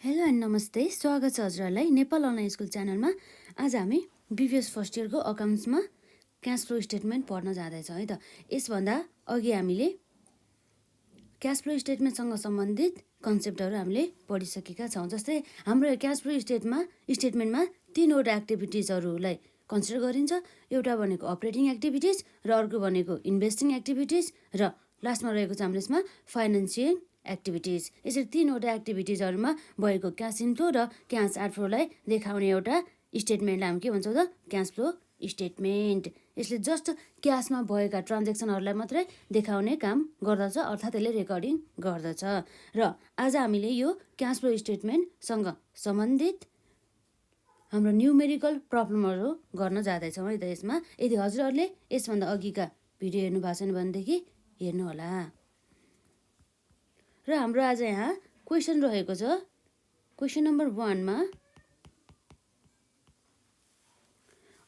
Hello and नमस्ते, स्वागत छ हजुरहरूलाई नेपाल अनलाइन स्कुल च्यानलमा। आज हामी बिबिएस फर्स्ट इयरको अकाउन्ट्समा क्यास फ्लो स्टेटमेन्ट पढ्न जाँदैछौँ है त। यसभन्दा अघि हामीले क्यास फ्लो स्टेटमेन्टसँग सम्बन्धित कन्सेप्टहरू हामीले पढिसकेका छौँ। जस्तै हाम्रो क्यास फ्लो स्टेटमेन्टमा तीनवटा एक्टिभिटिजहरूलाई कन्सिडर गरिन्छ। एउटा भनेको अपरेटिङ एक्टिभिटिज, र अर्को भनेको इन्भेस्टिङ एक्टिभिटिज, र लास्टमा रहेको छ हाम्रो यसमा फाइनेन्सियल एक्टिभिटिज। यसरी तीनवटा एक्टिभिटिजहरूमा भएको क्यास इन्फ्लो र क्यास आउटफ्लोलाई देखाउने एउटा स्टेटमेन्टलाई हामी के भन्छौँ त, क्यास फ्लो स्टेटमेन्ट। यसले जस्ट क्यासमा भएका ट्रान्जेक्सनहरूलाई मात्रै देखाउने काम गर्दछ, अर्थात् यसले रेकर्डिङ गर्दछ। र आज हामीले यो क्यास फ्लो स्टेटमेन्टसँग सम्बन्धित हाम्रो न्युमेरिकल प्रब्लमहरू गर्न जाँदैछौँ है त। यसमा यदि हजुरहरूले यसभन्दा अघिका भिडियो हेर्नु भएको छैन भनेदेखि हेर्नुहोला। र हाम्रो आज यहाँ क्वेसन रहेको छ। क्वेसन नम्बर 1 मा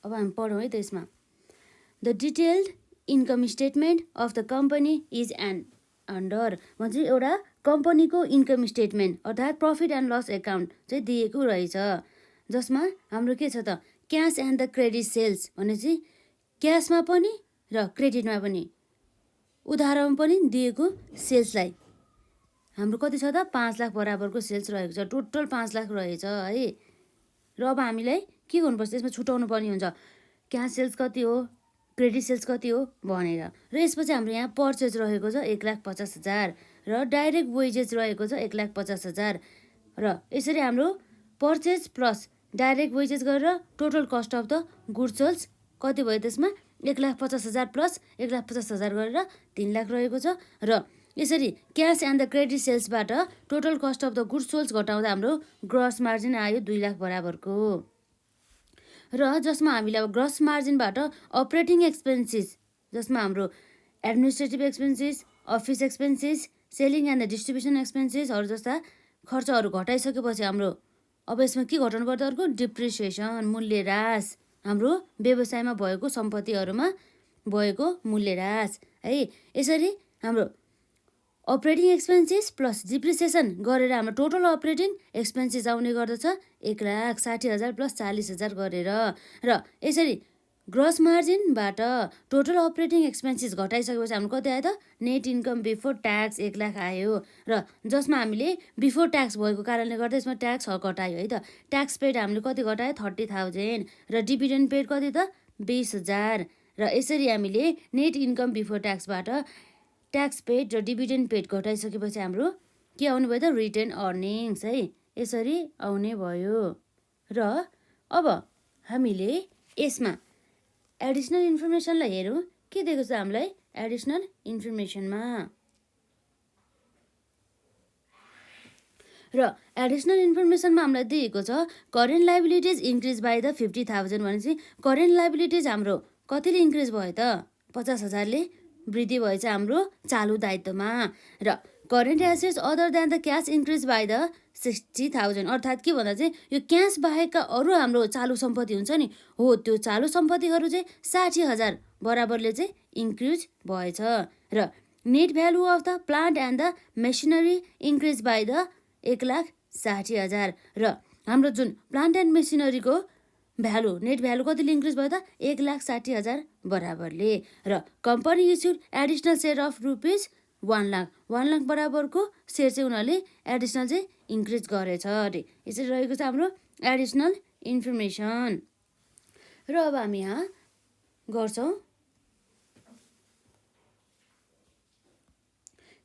अब हामी पढौँ है त। यसमा the detailed income statement of the company is under भन्छ एउटा कम्पनीको इन्कम स्टेटमेन्ट अर्थात् प्रफिट एन्ड लस एकाउन्ट चाहिँ दिएको रहेछ, जसमा हाम्रो के छ त, cash and the credit sales भनेपछि क्यासमा पनि र क्रेडिटमा पनि, उधारमा पनि दिएको सेल्सलाई हाम्रो कति छ त, 5 लाख बराबरको सेल्स रहेको छ। टोटल 5 लाख रहेछ है। र अब हामीलाई के गर्नुपर्छ, यसमा छुटाउनु पर्ने हुन्छ क्यास सेल्स कति हो, क्रेडिट सेल्स कति हो भनेर। र यसपछि हाम्रो यहाँ पर्चेज रहेको छ 1,50,000 र डाइरेक्ट वेजेस रहेको छ 1,50,000। र यसरी हाम्रो पर्चेज प्लस डाइरेक्ट वेजेस गरेर total cost of the goods sold कति भयो, त्यसमा 1,50,000 प्लस 1,50,000 गरेर 3 लाख रहेको छ। र यसरी क्यास एन्ड द क्रेडिट सेल्सबाट total cost of the goods sold घटाउँदा हाम्रो ग्रस मार्जिन आयो 2 लाख बराबरको। र जसमा हामीले अब ग्रस मार्जिनबाट अपरेटिङ एक्सपेन्सेस, जसमा हाम्रो administrative expenses, office expenses, selling and the distribution एक्सपेन्सेसहरू जस्ता खर्चहरू घटाइसकेपछि हाम्रो अब यसमा के घटाउनु पर्छ, अर्को डिप्रिसिएसन मूल्यह्रास, हाम्रो व्यवसायमा भएको सम्पत्तिहरूमा भएको मूल्यह्रास है। यसरी हाम्रो अपरेटिङ एक्सपेन्सेस प्लस डिप्रिसिएसन गरेर हाम्रो टोटल अपरेटिङ एक्सपेन्सेस आउने गर्दछ 1,60,000 प्लस 40,000 गरेर। र यसरी ग्रस मार्जिनबाट टोटल अपरेटिङ एक्सपेन्सेस घटाइसकेपछि हाम्रो कति आयो त, net income before tax 1 lakh आयो। र जसमा हामीले बिफोर ट्याक्स भएको कारणले गर्दा यसमा ट्याक्स घटायो है त। ट्याक्स पेड हामीले कति घटायो, 30,000 र डिभिडेन्ड पेड कति त, 20,000। र यसरी हामीले नेट इन्कम बिफोर ट्याक्सबाट ट्याक्स पेड र डिभिडेन्ड पेड घटाइसकेपछि हाम्रो के आउने भयो त, रिटेन अर्निङ्स है। यसरी आउने भयो। र अब हामीले यसमा एडिसनल इन्फर्मेसनलाई हेरौँ। के दिएको छ हामीलाई एडिसनल इन्फर्मेसनमा, र एडिसनल इन्फर्मेसनमा हामीलाई दिएको छ current liabilities increase by the 50,000 भनेपछि करेन्ट लाइबिलिटिज हाम्रो कतिले इन्क्रिज भयो त, 50,000ले वृद्धि भएछ हाम्रो चालु दायित्वमा। र current assets other than the cash increase by the 60,000 अर्थात् के भन्दा चाहिँ यो क्यास बाहेकका अरू हाम्रो चालु सम्पत्ति हुन्छ नि, हो त्यो चालु सम्पत्तिहरू चाहिँ 60,000 बराबरले चाहिँ इन्क्रिज भएछ। र net value of the plant and the machinery increase by the 1,60,000 र हाम्रो जुन प्लान्ट एन्ड मेसिनरीको भ्यालु, नेट भ्यालु कतिले इन्क्रिज भयो त, 1,60,000 बराबरले। र company issued additional share of rupees 1 lakh, 1 lakh बराबरको सेयर चाहिँ उनीहरूले एडिसनल चाहिँ इन्क्रिज गरेछ अरे। यसरी रहेको छ हाम्रो एडिसनल इन्फर्मेसन। र अब हामी यहाँ गर्छौँ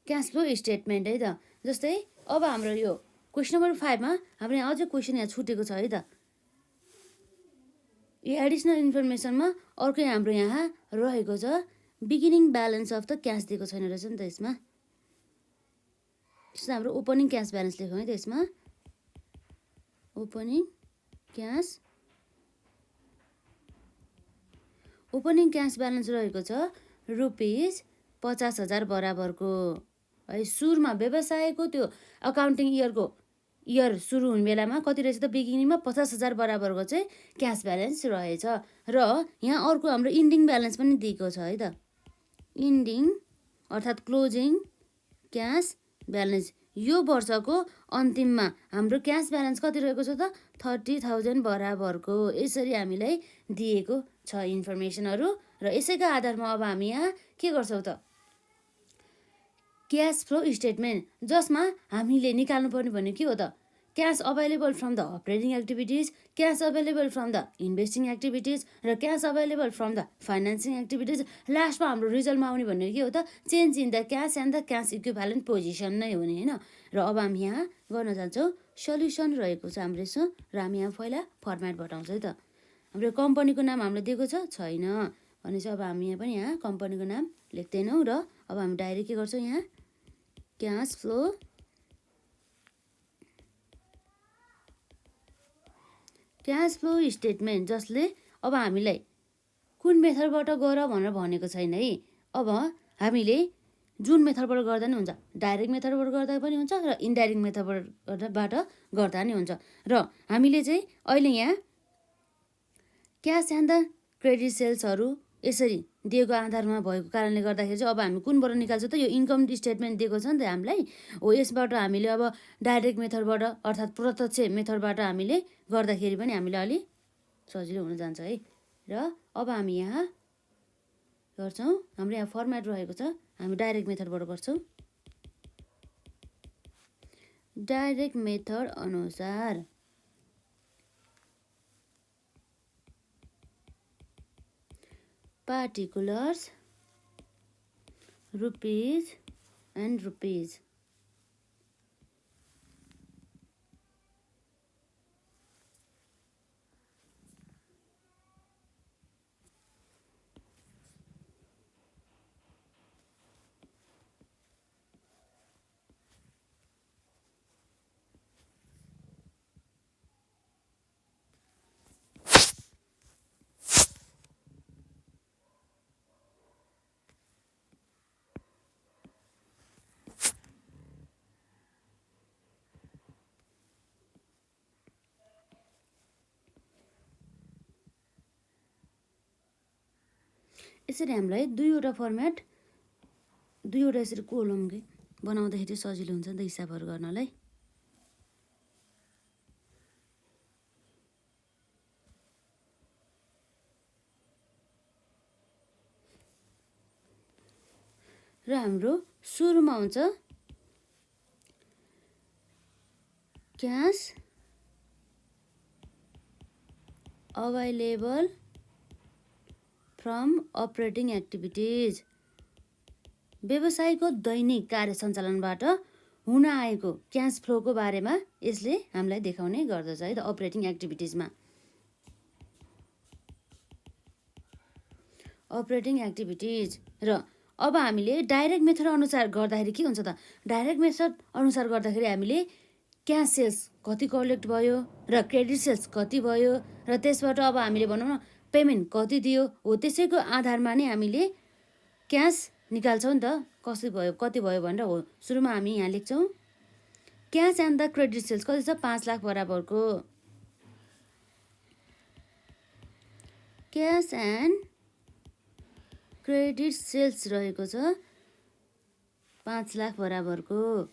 क्यास फ्लो स्टेटमेन्ट है त। जस्तै अब हाम्रो यो क्वेसन नम्बर 5 मा हाम्रो यहाँ अझै क्वेसन यहाँ छुटेको छ है त। यो एडिसनल इन्फर्मेसनमा अर्कै हाम्रो यहाँ रहेको छ beginning balance of the cash दिएको छैन रहेछ नि त यसमा। जस्तो हाम्रो ओपनिङ क्यास ब्यालेन्स लेखौँ है त। यसमा ओपनिङ क्यास ब्यालेन्स रहेको छ रुपिज 50,000 बराबरको है। सुरुमा व्यवसायको त्यो अकाउन्टिङ इयर सुरु हुने बेलामा कति रहेछ त, बिगिनिङमा 50,000 बराबरको चाहिँ क्यास ब्यालेन्स रहेछ। र यहाँ अर्को हाम्रो इन्डिङ ब्यालेन्स पनि दिएको छ है त। इन्डिङ अर्थात् क्लोजिङ क्यास ब्यालेन्स यो वर्षको अन्तिममा हाम्रो क्यास ब्यालेन्स कति रहेको छ त 30,000 बराबरको यसरी हामीलाई दिएको छ इन्फर्मेसनहरू। र यसैका आधारमा अब हामी यहाँ के गर्छौँ त क्यास फ्लो स्टेटमेन्ट, जसमा हामीले निकाल्नुपर्ने भनेको के हो त cash available from the operating activities, cash available from the investing activities र cash available from the financing activities. लास्टमा हाम्रो रिजल्टमा आउने भनेको के हो त change in the cash and the cash equivalent position नै हो नि होइन। र अब हामी यहाँ गर्न जान्छौँ सल्युसन रहेको छ हाम्रो यसो, र हामी यहाँ पहिला फर्मेट बताउँछ है त। हाम्रो कम्पनीको नाम हामीले दिएको छैन भनेपछि अब हामी यहाँ पनि यहाँ कम्पनीको नाम लेख्दैनौँ। र अब हामी डाइरेक्ट के गर्छौँ यहाँ क्यास फ्लो स्टेटमेन्ट, जसले अब हामीलाई कुन मेथडबाट गर भनेर भनेको छैन है। अब हामीले जुन मेथडबाट गर्दा नि हुन्छ, डाइरेक्ट मेथडबाट गर्दा पनि हुन्छ र इन्डाइरेक्ट मेथडबाट गर्दा नि हुन्छ। र हामीले चाहिँ अहिले यहाँ क्यास एन्ड द क्रेडिट सेल्सहरू यसरी दिएको आधारमा भएको कारणले गर्दाखेरि चाहिँ अब हामी कुनबाट निकाल्छौँ त यो इन्कम स्टेटमेन्ट दिएको छ नि त हामीलाई हो, यसबाट हामीले अब डाइरेक्ट मेथडबाट अर्थात् प्रत्यक्ष मेथडबाट हामीले गर्दाखेरि पनि हामीलाई अलिक सजिलो हुन जान्छ है। र अब हामी यहाँ गर्छौँ हाम्रो यहाँ फर्मेट रहेको छ, हामी डाइरेक्ट मेथडबाट गर्छौँ। डाइरेक्ट मेथड अनुसार particulars rupees and rupees। यसरी हामीलाई दुईवटा यसरी कोलम बनाउँदाखेरि सजिलो हुन्छ नि त हिसाबहरू गर्नलाई। र हाम्रो सुरुमा हुन्छ cash available from operating activities, व्यवसायको दैनिक कार्य सञ्चालनबाट हुन आएको क्यास फ्लोको बारेमा यसले हामीलाई देखाउने गर्दछ है त अपरेटिङ एक्टिभिटिजमा। अपरेटिङ एक्टिभिटिज र अब हामीले डाइरेक्ट मेथड अनुसार गर्दाखेरि के हुन्छ त डाइरेक्ट मेथड अनुसार गर्दाखेरि हामीले क्यास सेल्स कति कलेक्ट भयो र क्रेडिट सेल्स कति भयो र त्यसबाट अब हामीले भनौँ न पेमेन्ट कति दियो हो, त्यसैको आधारमा नै हामीले क्यास निकाल्छौँ नि त कति भयो भनेर हो। सुरुमा हामी यहाँ लेख्छौँ cash and the credit sales कति छ 5 लाख बराबरको, क्यास एन्ड क्रेडिट सेल्स रहेको छ 5 लाख बराबरको।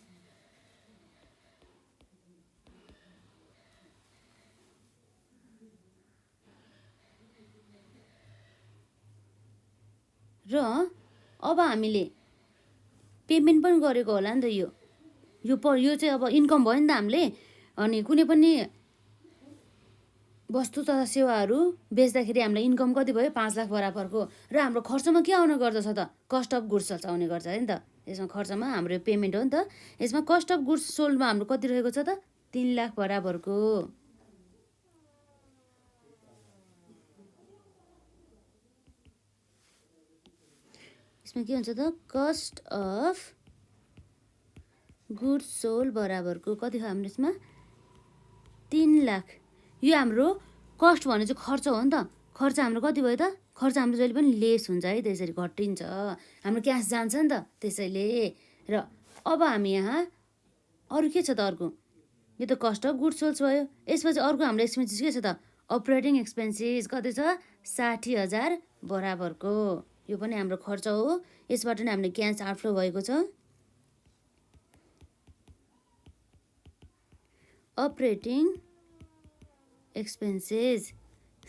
र अब हामीले पेमेन्ट पनि गरेको होला नि त यो चाहिँ अब इन्कम भयो नि त हामीले। अनि कुनै पनि वस्तु तथा सेवाहरू बेच्दाखेरि हामीलाई इन्कम कति भयो 5 लाख बराबरको। र हाम्रो खर्चमा के आउने गर्दछ त कस्ट अफ गुड्स सोल्ड आउने गर्छ है नि त। यसमा खर्चमा हाम्रो पेमेन्ट हो नि त, यसमा कस्ट अफ गुड्स सोल्डमा हाम्रो कति रहेको छ त 3 लाख बराबरको। यसमा के हुन्छ त कस्ट अफ गुड्स सोल्ड बराबरको कति हो हाम्रो यसमा 3 लाख। यो हाम्रो कस्ट भने चाहिँ खर्च हो नि त, खर्च हाम्रो कति भयो त खर्च हाम्रो जहिले पनि लेस हुन्छ है, त्यसरी घटिन्छ, हाम्रो क्यास जान्छ नि त त्यसैले। र अब हामी यहाँ अरू के छ त अर्को, यो त कस्ट अफ गुड्स सोल्ड भयो। यसपछि अर्को हाम्रो एक्सपेन्सेस के छ त अपरेटिङ एक्सपेन्सेस कति छ 60,000 बराबरको। यो पनि हाम्रो खर्च हो, यसबाट नै हामीले क्यास आउटफ्लो भएको छ। अपरेटिङ एक्सपेन्सेस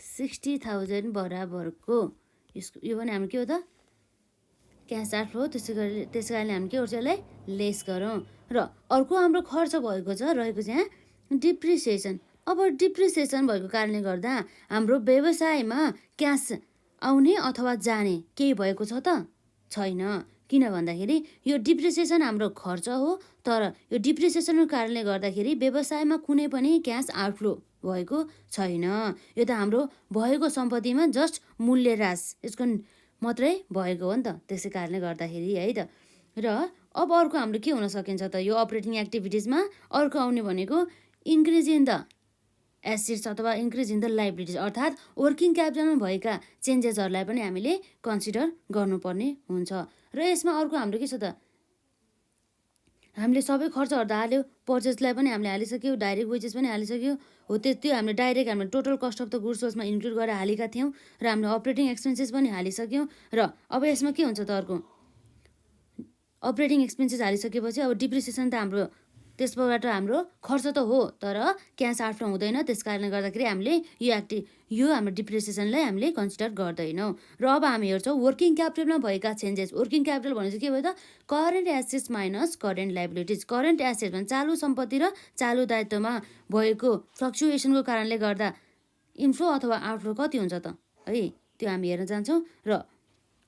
60,000 बराबरको यो पनि हाम्रो के हो त क्यास आउटफ्लो त्यसै कारणले हामी के गर्छौँ यसलाई लेस गरौँ र अर्को हाम्रो खर्च भएको छ रहेको छ यहाँ डिप्रिसिएसन अब डिप्रिसिएसन भएको कारणले गर्दा हाम्रो व्यवसायमा क्यास आउने अथवा जाने केही भएको छ त छैन किन भन्दाखेरि यो डिप्रिसिएसन हाम्रो खर्च हो तर यो डिप्रिसिएसनको कारणले गर्दाखेरि व्यवसायमा कुनै पनि क्यास आउटफ्लो भएको छैन यो त हाम्रो भएको सम्पत्तिमा जस्ट मूल्य ह्रास यसको मात्रै भएको हो नि त त्यसै कारणले गर्दाखेरि है त र अब अर्को हाम्रो के हुन सकिन्छ त यो अपरेटिङ एक्टिभिटिजमा अर्को आउने भनेको इन्क्रिज इन द एसेट्स अथवा इन्क्रिज इन द लाइबिलिटिज अर्थात् वर्किङ क्यापिटलमा भएका चेन्जेसहरूलाई पनि हामीले कन्सिडर गर्नुपर्ने हुन्छ र यसमा अर्को हाम्रो के छ त हामीले सबै खर्चहरू त हाल्यो पर्चेसलाई पनि हामीले हालिसक्यौँ डाइरेक्ट वेजेस पनि हालिसक्यौँ हो त्यो हामीले डाइरेक्ट हामीले total cost of the goods सोर्समा इन्क्लुड गरेर हालेका थियौँ र हामीले अपरेटिङ एक्सपेन्सेस पनि हालिसक्यौँ र अब यसमा के हुन्छ त अर्को अपरेटिङ एक्सपेन्सेस हालिसकेपछि अब डिप्रिसिएसन त हाम्रो त्यसबाट हाम्रो खर्च त हो तर क्यास आउटफ्लो हुँदैन त्यस कारणले गर्दाखेरि हामीले यो हाम्रो डिप्रिसिएसनलाई हामीले कन्सिडर गर्दैनौँ र अब हामी हेर्छौँ वर्किङ क्यापिटलमा भएका चेन्जेस वर्किङ क्यापिटल भनेपछि के भयो त current assets minus current liabilities current assets भने चालु सम्पत्ति र चालु दायित्वमा भएको फ्लक्चुएसनको कारणले गर्दा इन्फ्लो अथवा आउटफ्लो कति हुन्छ त है त्यो हामी हेर्न जान्छौँ र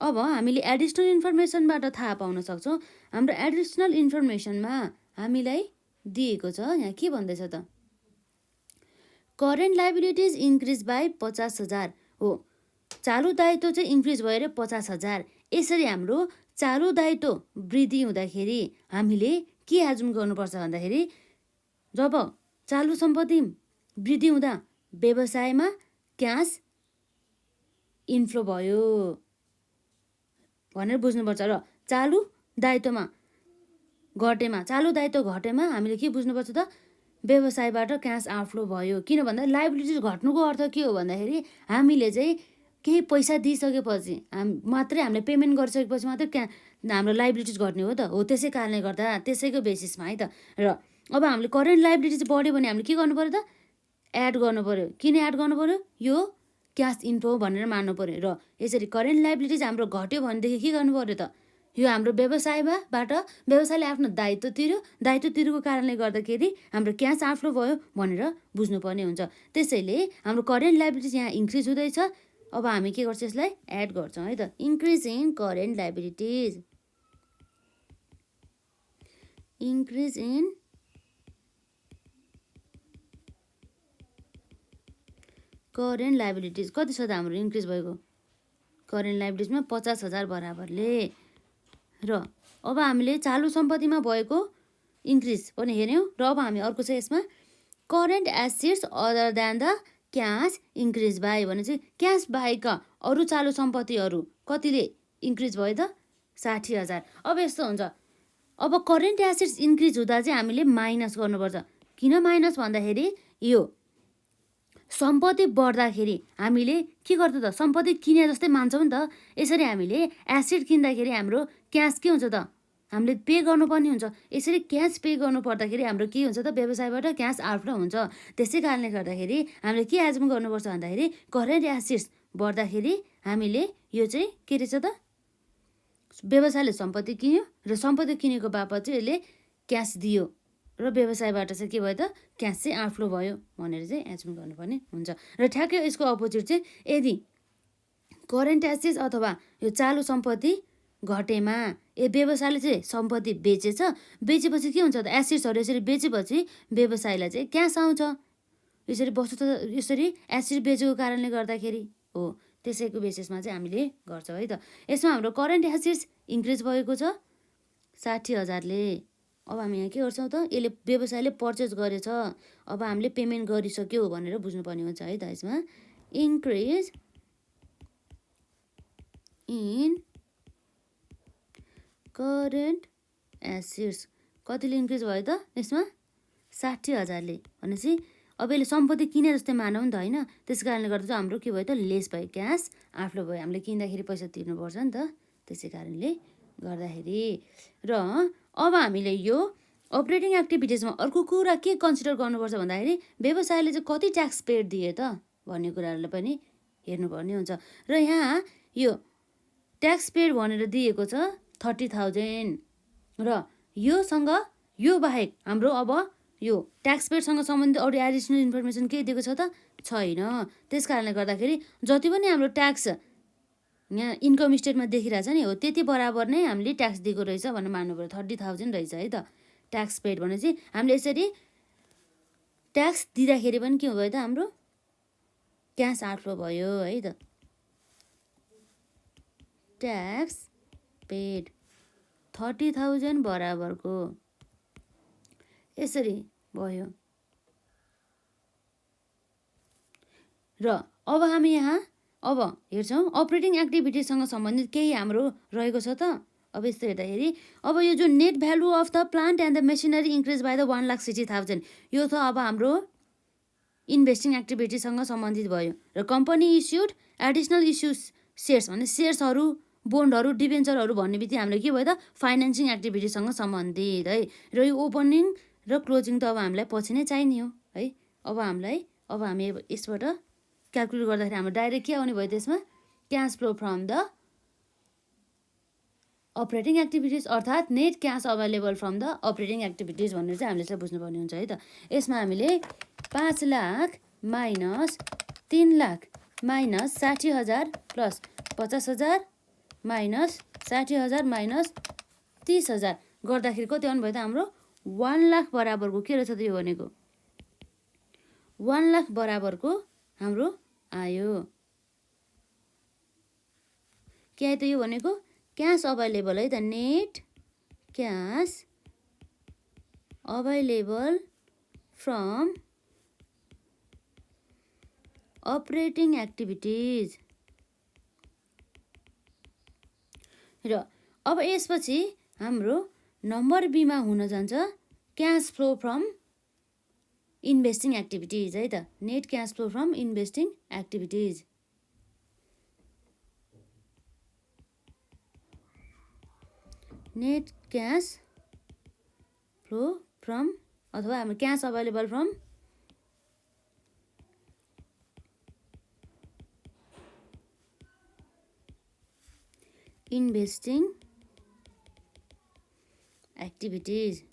अब हामीले एडिसनल इन्फर्मेसनबाट थाहा पाउन सक्छौँ हाम्रो एडिसनल इन्फर्मेसनमा हामीलाई दिएको छ यहाँ के भन्दैछ त करेन्ट लाइबिलिटिज इन्क्रिज बाई 50,000 हो चालु दायित्व चाहिँ इन्क्रिज भएर 50,000 यसरी हाम्रो चालु दायित्व वृद्धि हुँदाखेरि हामीले के एजुम गर्नुपर्छ भन्दाखेरि जब चालु सम्पत्ति वृद्धि हुँदा व्यवसायमा क्यास इन्फ्लो भयो भनेर बुझ्नुपर्छ र चालु दायित्वमा चालु दायित्व घटेमा हामीले के बुझ्नुपर्छ त व्यवसायबाट क्यास आउटफ्लो भयो किन भन्दा लाइबिलिटिज घट्नुको अर्थ के हो भन्दाखेरि हामीले चाहिँ केही पैसा दिइसकेपछि मात्रै हामीले पेमेन्ट गरिसकेपछि मात्रै हाम्रो लाइबिलिटिज घट्ने हो त हो त्यसै कारणले गर्दा त्यसैको बेसिसमा है त र अब हामीले करेन्ट लाइबिलिटिज बढ्यो भने हामीले के गर्नु पऱ्यो त एड गर्नु पऱ्यो किन एड गर्नु पऱ्यो यो क्यास इन्फ्लो भनेर मान्नु पऱ्यो र यसरी करेन्ट लाइबिलिटिज हाम्रो घट्यो भनेदेखि के गर्नु पऱ्यो त यो हाम्रो व्यवसायले आफ्नो दायित्व तिरेको कारणले गर्दाखेरि हाम्रो क्यास आउटफ्लो भयो भनेर बुझ्नुपर्ने हुन्छ त्यसैले हाम्रो करेन्ट लाइबिलिटिज यहाँ इन्क्रिज हुँदैछ अब हामी के गर्छौँ यसलाई एड गर्छौँ है त increase in current liabilities increase in current liabilities कति छ त हाम्रो इन्क्रिज भएको करेन्ट लाइबिलिटिजमा 50,000 बराबरले र अब हामीले चालु सम्पत्तिमा भएको इन्क्रिज पनि हेऱ्यौँ र अब हामी अर्को छ यसमा current assets other than the cash increase by भने चाहिँ क्यास बाहेकका अरू चालु सम्पत्तिहरू कतिले इन्क्रिज भयो त 60,000 अब यस्तो हुन्छ अब करेन्ट एसेट्स इन्क्रिज हुँदा चाहिँ हामीले माइनस गर्नुपर्छ किन माइनस भन्दाखेरि यो सम्पत्ति बढ्दाखेरि हामीले के गर्छ त सम्पत्ति किने जस्तै मान्छौँ नि त यसरी हामीले एसेट किन्दाखेरि हाम्रो क्यास के हुन्छ त हामीले पे गर्नुपर्ने हुन्छ यसरी क्यास पे गर्नु पर्दाखेरि हाम्रो के हुन्छ त व्यवसायबाट क्यास आउटफ्लो हुन्छ त्यसै कारणले गर्दाखेरि हामीले के एजुम गर्नुपर्छ भन्दाखेरि करेन्ट एसेट्स बढ्दाखेरि हामीले यो चाहिँ के रहेछ त व्यवसायले सम्पत्ति किन्यो र सम्पत्ति किनेको बापत चाहिँ यसले क्यास दियो र व्यवसायबाट चाहिँ के भयो त क्यास चाहिँ आउटफ्लो भयो भनेर चाहिँ एजुम गर्नुपर्ने हुन्छ र ठ्याक्कै यसको अपोजिट चाहिँ यदि करेन्ट एसेट्स अथवा यो चालु सम्पत्ति घटेमा व्यवसायले चाहिँ सम्पत्ति बेचेपछि के हुन्छ त एसेट्सहरू यसरी बेचेपछि व्यवसायलाई चाहिँ क्यास आउँछ यसरी एसेट बेचेको कारणले गर्दाखेरि हो त्यसैको बेसिसमा चाहिँ हामीले गर्छौँ है त यसमा हाम्रो करेन्ट एसेट्स इन्क्रिज भएको छ 60,000ले अब हामी यहाँ के गर्छौँ त यसले व्यवसायले पर्चेस गरेछ अब हामीले पेमेन्ट गरिसक्यो भनेर बुझ्नुपर्ने हुन्छ है त यसमा इन्क्रिज इन करेन्ट एसेट्स कतिले इन्क्रिज भयो त यसमा 60,000ले भनेपछि अब यसले सम्पत्ति किने जस्तै मानौँ नि त होइन त्यस कारणले गर्दा चाहिँ हाम्रो के भयो त लेस भयो क्यास आउटफ्लो भयो हामीले किन्दाखेरि पैसा तिर्नुपर्छ नि त त्यसै कारणले गर्दाखेरि र अब हामीले यो अपरेटिङ एक्टिभिटिजमा अर्को कुरा के कन्सिडर गर्नुपर्छ भन्दाखेरि व्यवसायले चाहिँ कति ट्याक्स पेड दिए त भन्ने कुराहरूलाई पनि हेर्नुपर्ने हुन्छ। र यहाँ यो ट्याक्स पेड भनेर दिएको छ 30,000 र यो बाहेक हाम्रो अब यो ट्याक्स पेडसँग सम्बन्धित अरू एडिसनल इन्फर्मेसन के दिएको छ त छैन। त्यस कारणले गर्दाखेरि जति पनि हाम्रो ट्याक्स यहाँ इन्कम स्टेटमा देखिरहेछ नि हो त्यति बराबर नै हामीले ट्याक्स दिएको रहेछ भनेर मान्नु पऱ्यो। 30,000 रहेछ है त ट्याक्स पेड भनेपछि हामीले यसरी ट्याक्स दिँदाखेरि पनि के भयो त हाम्रो क्यास आउटफ्लो भयो है त। ट्याक्स पेड 30,000 बराबरको यसरी भयो। र अब हामी यहाँ अब हेर्छौँ अपरेटिङ एक्टिभिटीसँग सम्बन्धित केही हाम्रो रहेको छ त। अब यस्तो हेर्दाखेरि अब यो जो net value of the plant and the machinery increase by the 1,60,000 यो त अब हाम्रो इन्भेस्टिङ एक्टिभिटीसँग सम्बन्धित भयो। र company issued additional issues shares भने सेयर्सहरू बोन्डहरू डिबेन्चरहरू भन्ने बित्तिकै हामीले के भयो त फाइनेन्सिङ एक्टिभिटीसँग सम्बन्धित है। र यो ओपनिङ र क्लोजिङ त अब हामीलाई पछि नै चाहिने हो है। अब हामी यसबाट क्यालकुलेट गर्दाखेरि हाम्रो डाइरेक्ट के आउने भयो त्यसमा cash flow from the operating activities अर्थात् net cash available from the operating activities भनेर चाहिँ हामीले यसलाई बुझ्नुपर्ने हुन्छ है त। यसमा हामीले 5 lakh minus 3 lakh minus 60,000 plus 50,000 minus 60,000 minus 30,000 गर्दाखेरि कति आउनु भयो त हाम्रो 1 लाख बराबरको के रहेछ त यो भनेको 1 लाख बराबरको हाम्रो आयो। के आयो त यो भनेको क्यास अभाइलेबल है त net cash available from operating activities. र अब यसपछि हाम्रो नम्बर बीमा हुन जान्छ cash flow from investing activities है त net cash flow from investing activities. Net cash flow from अथवा हाम्रो cash available from investing activities.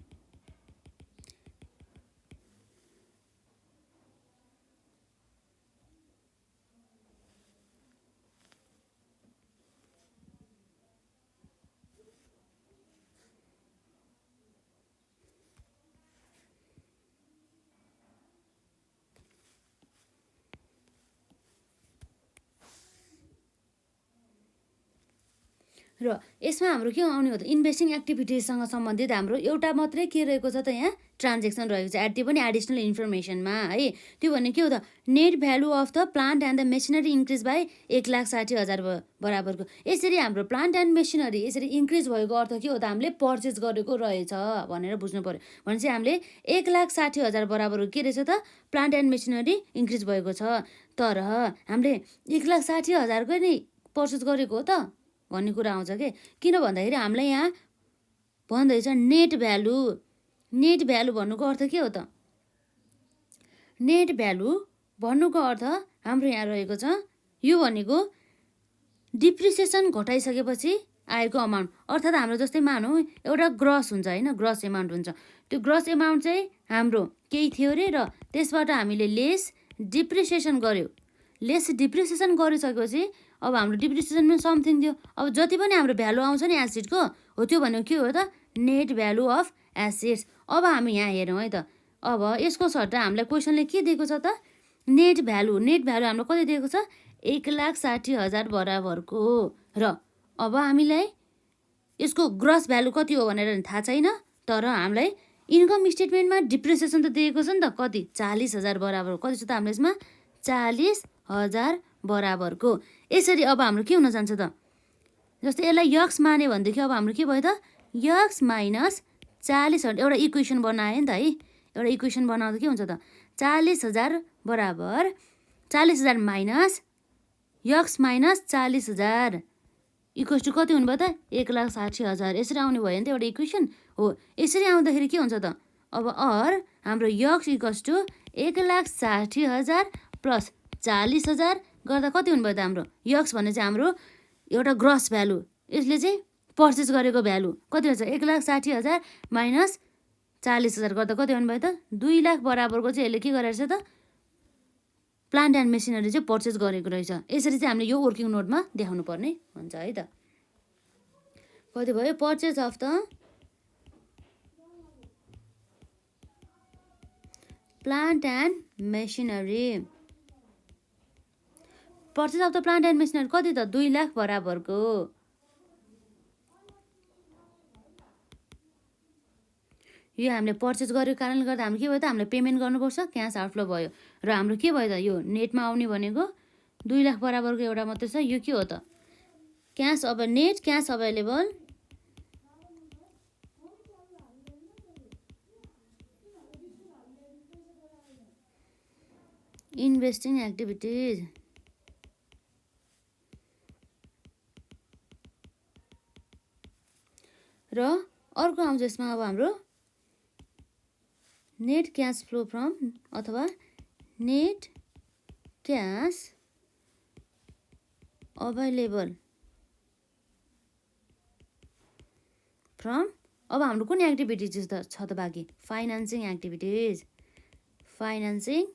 र यसमा हाम्रो के आउने हो त इन्भेस्टिङ एक्टिभिटिजसँग सम्बन्धित हाम्रो एउटा मात्रै के रहेको छ त यहाँ ट्रान्जेक्सन रहेको छ त्यो पनि एडिसनल इन्फर्मेसनमा है। त्यो भने के हो त net value of the plant and the machinery increase by 1,60,000 बराबरको। यसरी हाम्रो प्लान्ट एन्ड मेसिनरी यसरी इन्क्रिज भएको अर्थ के हो त हामीले पर्चेस गरेको रहेछ भनेर बुझ्नु पर्यो। भनेपछि हामीले 1,60,000 बराबरको के रहेछ त प्लान्ट एन्ड मेसिनरी इन्क्रिज भएको छ। तर हामीले 1,60,000 नै पर्चेस गरेको हो त भन्ने कुरा आउँछ किन भन्दाखेरि हामीलाई यहाँ भन्दैछ नेट भ्यालु भन्नुको अर्थ के हो त नेट भ्यालु भन्नुको अर्थ हाम्रो यहाँ रहेको छ यो भनेको डिप्रिसिएसन घटाइसकेपछि आएको अमाउन्ट अर्थात् हाम्रो जस्तै मानौँ एउटा ग्रस हुन्छ होइन ग्रस एमाउन्ट हुन्छ। त्यो ग्रस एमाउन्ट चाहिँ हाम्रो केही थियो अरे र त्यसबाट हामीले लेस डिप्रिसिएसन गर्यो। लेस डिप्रिसिएसन गरिसकेपछि अब हाम्रो डिप्रिसिएसनमा समथिङ थियो। अब जति पनि हाम्रो भ्यालु आउँछ नि एसिडको हो त्यो भनेको के हो त नेट भ्यालु अफ एसिड्स। अब हामी यहाँ हेरौँ है त अब यसको सट्टा हामीलाई क्वेसनले के दिएको छ त नेट भ्यालु हाम्रो कति दिएको छ 1,60,000 बराबरको। र अब हामीलाई यसको ग्रस भ्यालु कति हो भनेर थाहा छैन तर हामीलाई इन्कम स्टेटमेन्टमा डिप्रिसिएसन त दिएको छ नि त कति 40,000 बराबर कति छ त हाम्रो यसमा 40,000 बराबरको। यसरी अब हाम्रो के हुन जान्छ त जस्तै यसलाई यक्स माने भनेदेखि अब हाम्रो के भयो त यक्स माइनस 40,000 एउटा इक्वेसन बनायो नि त है। एउटा इक्वेसन बनाउँदा के हुन्छ त 40,000 बराबर 40,000 minus x minus 40,000 equals to कति हुनुभयो त 1,60,000 यसरी आउने भयो नि त एउटा इक्वेसन हो। यसरी आउँदाखेरि के हुन्छ त अब हाम्रो यक्स इक्वल्स टु 1,60,000 प्लस 40,000 गर्दा कति हुनुभयो त हाम्रो यक्स भने चाहिँ हाम्रो एउटा ग्रस भ्यालु, यसले चाहिँ पर्चेस गरेको भ्यालु कति हुन्छ 1,60,000 माइनस 40,000 गर्दा कति हुनुभयो त 2 लाख बराबरको चाहिँ यसले के गरेको छ त प्लान्ट एन्ड मेसिनरी चाहिँ पर्चेस गरेको रहेछ। यसरी चाहिँ हामीले यो वर्किङ नोटमा देखाउनु पर्ने हुन्छ है त। कति भयो purchase of the plant and machinery, purchase of the plant and machinery कति त 2 लाख बराबरको, यो हामीले पर्चेस गरेको कारणले गर्दा हाम्रो के भयो त हामीले पेमेन्ट गर्नुपर्छ, क्यास आउटफ्लो भयो र हाम्रो के भयो त यो नेटमा आउने भनेको 2 लाख बराबरको एउटा मात्रै छ। यो के हो त क्यास अब net cash available investing activities र अर्को आउँछ यसमा अब हाम्रो नेट क्यास फ्लो फ्रम अथवा नेट क्यास अभाइलेबल फ्रम, अब हाम्रो कुन एक्टिभिटिज छ त बाँकी financing activities, financing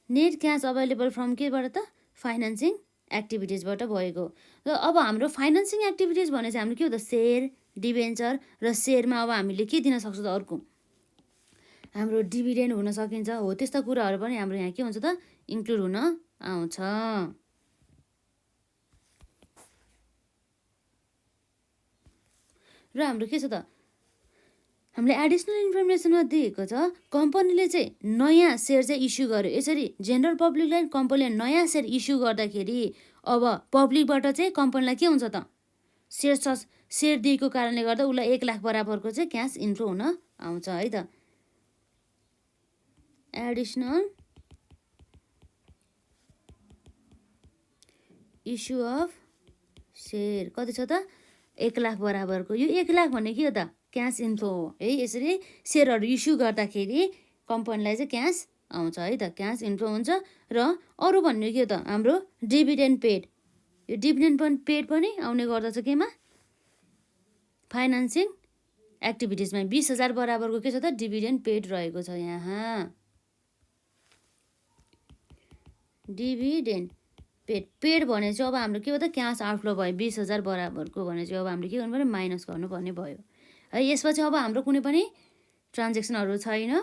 net cash available from केबाट त फाइनेन्सिङ एक्टिभिटिजबाट भएको। र अब हाम्रो फाइनेन्सिङ एक्टिभिटिज भने चाहिँ हाम्रो के हो त सेयर डिभेन्चर र सेयरमा अब हामीले के दिन सक्छौँ त अर्को हाम्रो डिभिडेन्ड हुन सकिन्छ हो, त्यस्ता कुराहरू पनि हाम्रो यहाँ के हुन्छ त इन्क्लुड हुन आउँछ। र हाम्रो के छ त हामीले एडिसनल इन्फर्मेसनमा दिएको छ कम्पनीले चाहिँ नयाँ सेयर चाहिँ इस्यु गर्यो, यसरी जेनरल पब्लिकलाई कम्पनीले नयाँ सेयर इस्यु गर्दाखेरि अब पब्लिकबाट चाहिँ कम्पनीलाई के हुन्छ त सेयर दिएको कारणले गर्दा उसलाई 1 लाख बराबरको चाहिँ क्यास इन्फ्लो हुन आउँछ है त। एडिसनल इस्यु अफ सेयर कति छ त 1 लाख बराबरको, यो 1 लाख भन्ने के हो त क्यास इन्फ्लो हो है। यसरी सेयरहरू इस्यु गर्दाखेरि कम्पनीलाई चाहिँ क्यास आउँछ है त, क्यास इन्फ्लो हुन्छ। र अरू भन्ने के हो त हाम्रो डिभिडेन्ड पेड, यो डिभिडेन्ड पेड पनि आउने गर्दछ केमा फाइनेन्सिङ एक्टिभिटिजमा 20,000 बराबरको के छ त डिभिडेन्ड पेड रहेको छ यहाँ। डिभिडेन्ड पेड भने चाहिँ अब हाम्रो के हो त क्यास आउटफ्लो भयो 20,000 बराबरको भने चाहिँ अब हामीले के गर्नु पर्यो माइनस गर्नुपर्ने भयो है। यसपछि अब हाम्रो कुनै पनि ट्रान्जेक्सनहरू छैन